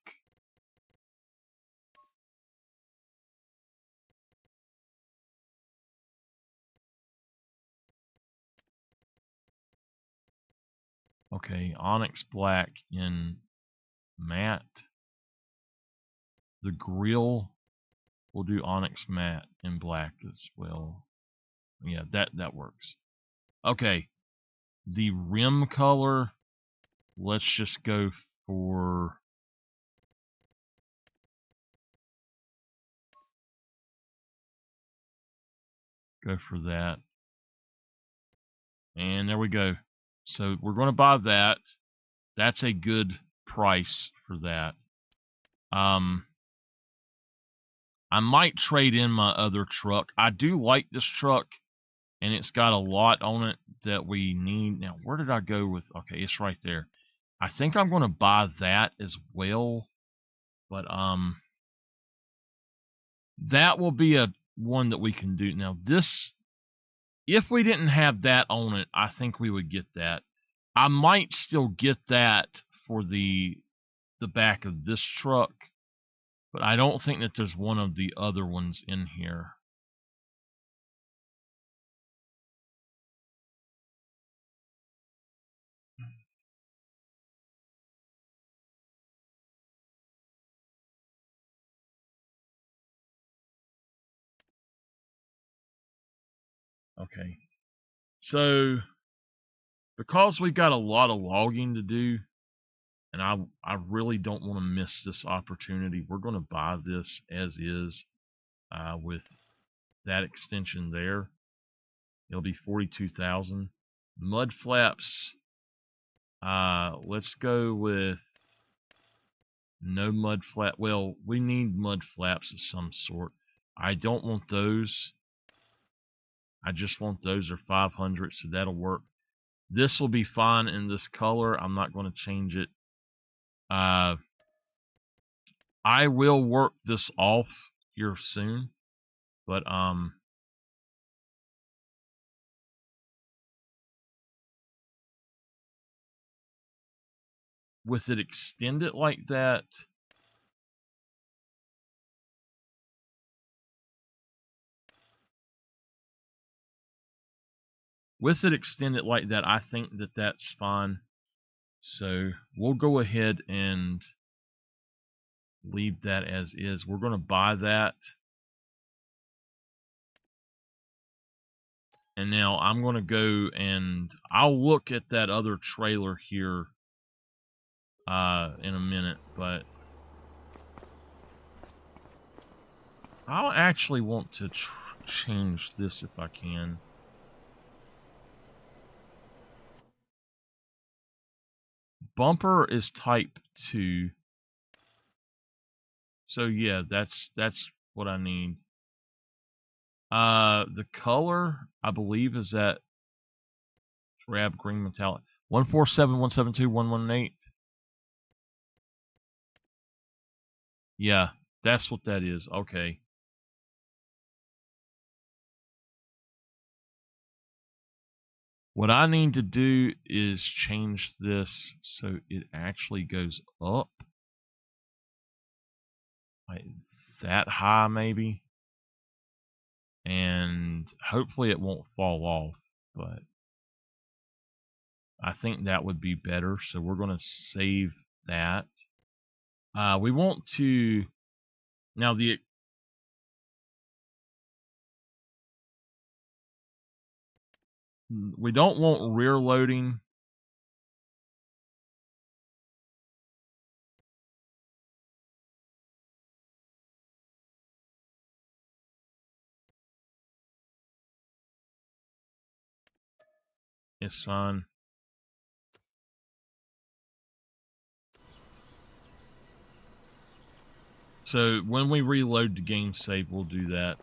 Okay, onyx black in matte. The grille, we'll do onyx matte in black as well. Yeah, that works. Okay, the rim color, let's just go for... Go for that. And there we go. So we're going to buy that. That's a good price for that. I might trade in my other truck. I do like this truck, and it's got a lot on it that we need. Now, where did I go with? Okay, it's right there. I think I'm going to buy that as well. But that will be a one that we can do. Now, this, if we didn't have that on it, I think we would get that. I might still get that for the back of this truck, but I don't think that there's one of the other ones in here. Okay. So, because we've got a lot of logging to do, and I really don't want to miss this opportunity, we're going to buy this as is with that extension there. It'll be $42,000. Mud flaps. Let's go with no mud flap. Well, we need mud flaps of some sort. I don't want those. I just want those are 500, so that'll work. This will be fine in this color. I'm not going to change it. I will work this off here soon. But with it extended like that, I think that that's fine. So we'll go ahead and leave that as is. We're going to buy that. And now I'm going to go and I'll look at that other trailer here in a minute, but I'll actually want to change this if I can. Bumper is type 2. So yeah, that's what I need. The color, I believe, is that drab green metallic. 147172118. Yeah, that's what that is. Okay. What I need to do is change this so it actually goes up. Like that high, maybe. And hopefully it won't fall off, but I think that would be better. So we're going to save that. We want to now we don't want rear loading. It's fine. So when we reload the game save, we'll do that.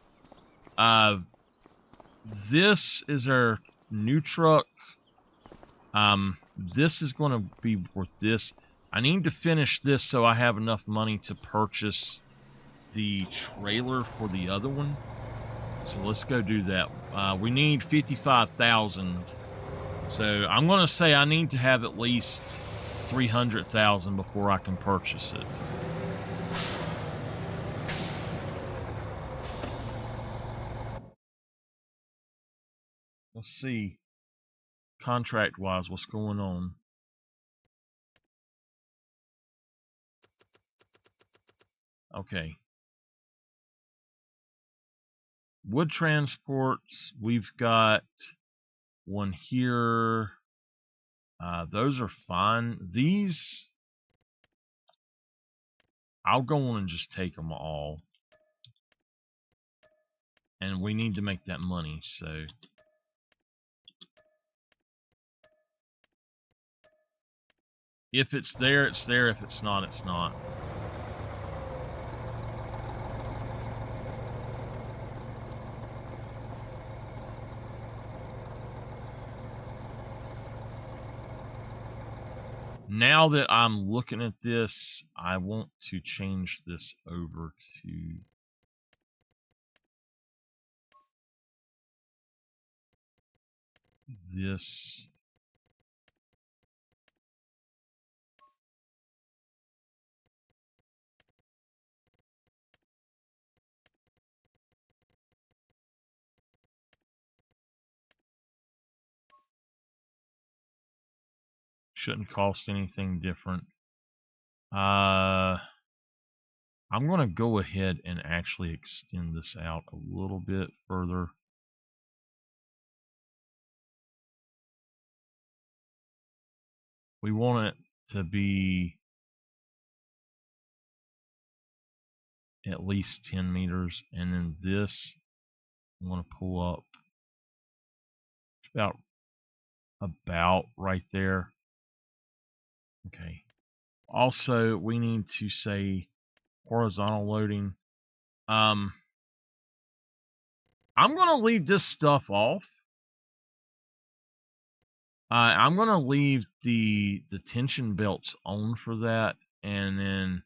This is our new truck. This is going to be worth this. I need to finish this so I have enough money to purchase the trailer for the other one. So let's go do that. We need 55,000. So I'm going to say I need to have at least 300,000 before I can purchase it. Let's see, contract-wise, what's going on. Okay. Wood transports, we've got one here. Those are fine. These, I'll go on and just take them all. And we need to make that money, so... If it's there, it's there. If it's not, it's not. Now that I'm looking at this, I want to change this over to this. Shouldn't cost anything different. I'm going to go ahead and actually extend this out a little bit further. We want it to be at least 10 meters. And then this, I'm going to pull up about right there. Okay. Also, we need to say horizontal loading. I'm going to leave this stuff off. I'm going to leave the tension belts on for that and then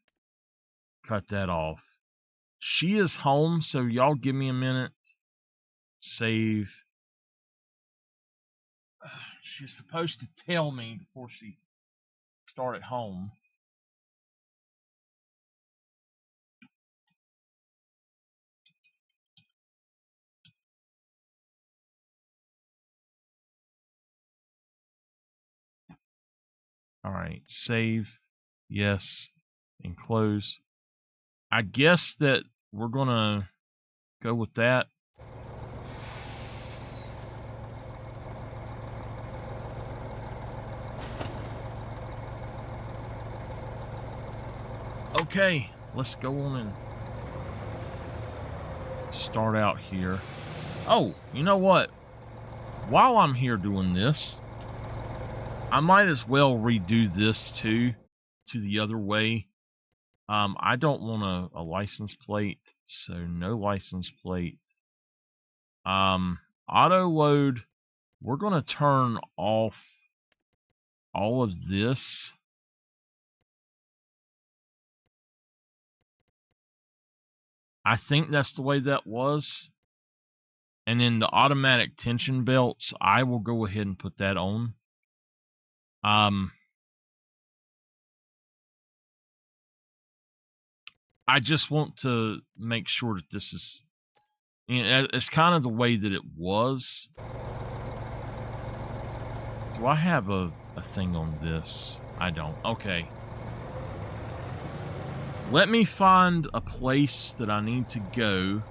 cut that off. She is home, so y'all give me a minute. Save. She's supposed to tell me before she started home. All right, save, yes, and close. I guess that we're gonna go with that. Okay, let's go on and start out here. Oh, you know what? While I'm here doing this, I might as well redo this too, to the other way. I don't want a license plate, so no license plate. Auto load, we're gonna turn off all of this. I think that's the way that was. And then the automatic tension belts, I will go ahead and put that on. I just want to make sure that this is, you know, it's kind of the way that it was. Do I have a thing on this? I don't. Okay. Let me find a place that I need to go.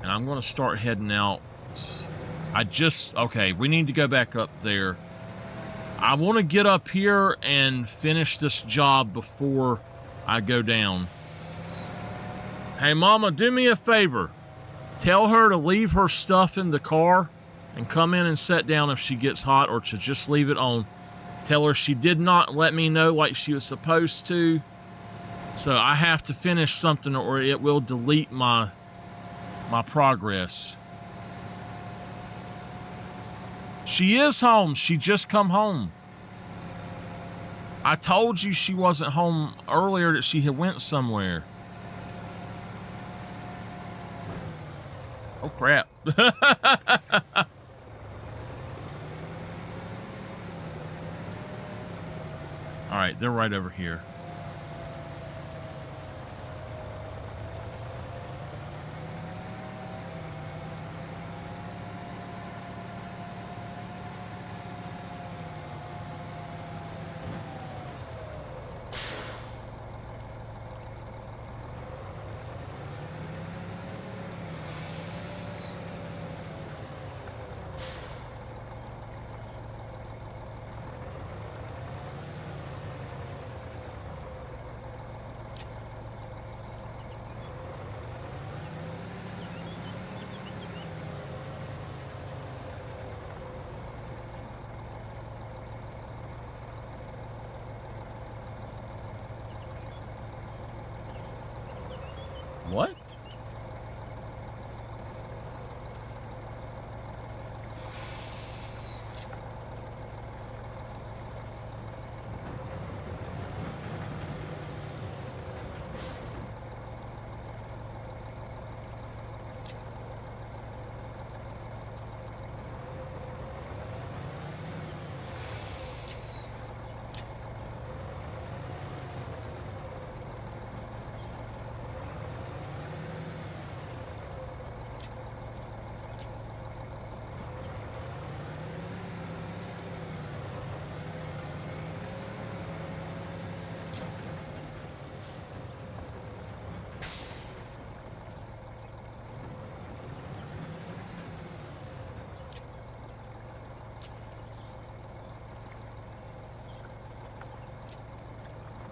And I'm going to start heading out. Okay, we need to go back up there. I want to get up here and finish this job before I go down. Hey, Mama, do me a favor. Tell her to leave her stuff in the car and come in and sit down if she gets hot, or to just leave it on. Tell her she did not let me know like she was supposed to. So I have to finish something or it will delete my progress. She is home. She just come home. I told you she wasn't home earlier, that she had went somewhere. Oh, crap. All right, they're right over here. What?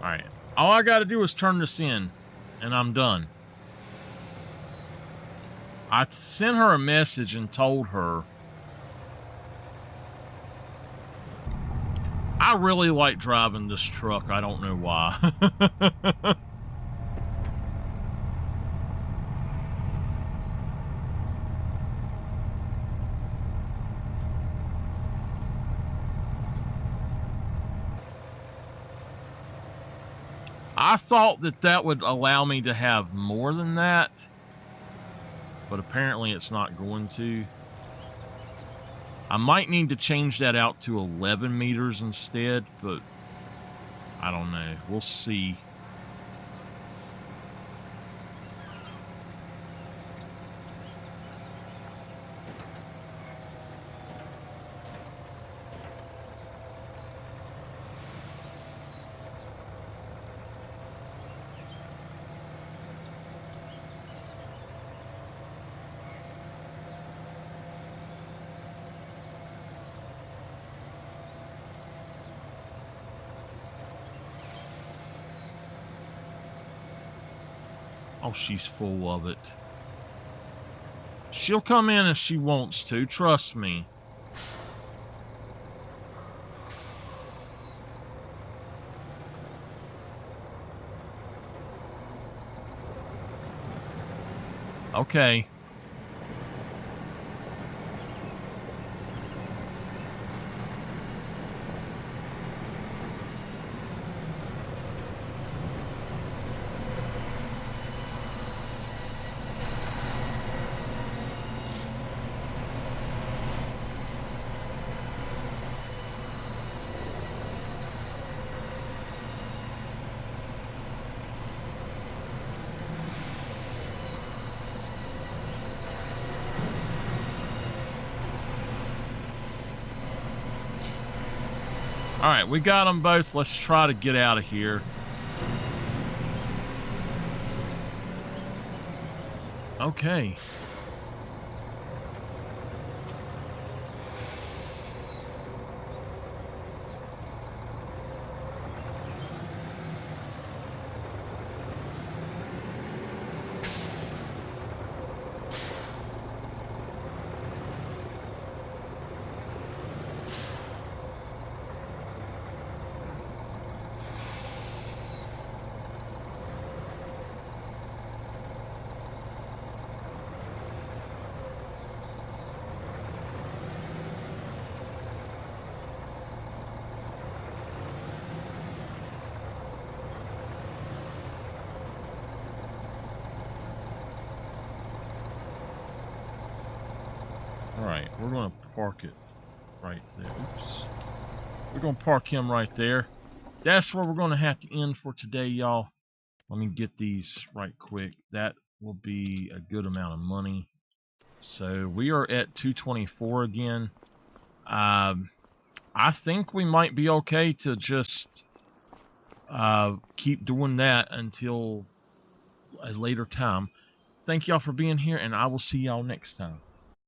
All right. All I got to do is turn this in, and I'm done. I sent her a message and told her. I really like driving this truck. I don't know why. I thought that that would allow me to have more than that, but apparently it's not going to. I might need to change that out to 11 meters instead, but I don't know. We'll see. Oh, she's full of it. She'll come in if she wants to, trust me. Okay. All right, we got them both. Let's try to get out of here. Okay. All right, we're going to park it right there. Oops. We're going to park him right there. That's where we're going to have to end for today, y'all. Let me get these right quick. That will be a good amount of money. So we are at 224 again. I think we might be okay to just keep doing that until a later time. Thank y'all for being here, and I will see y'all next time.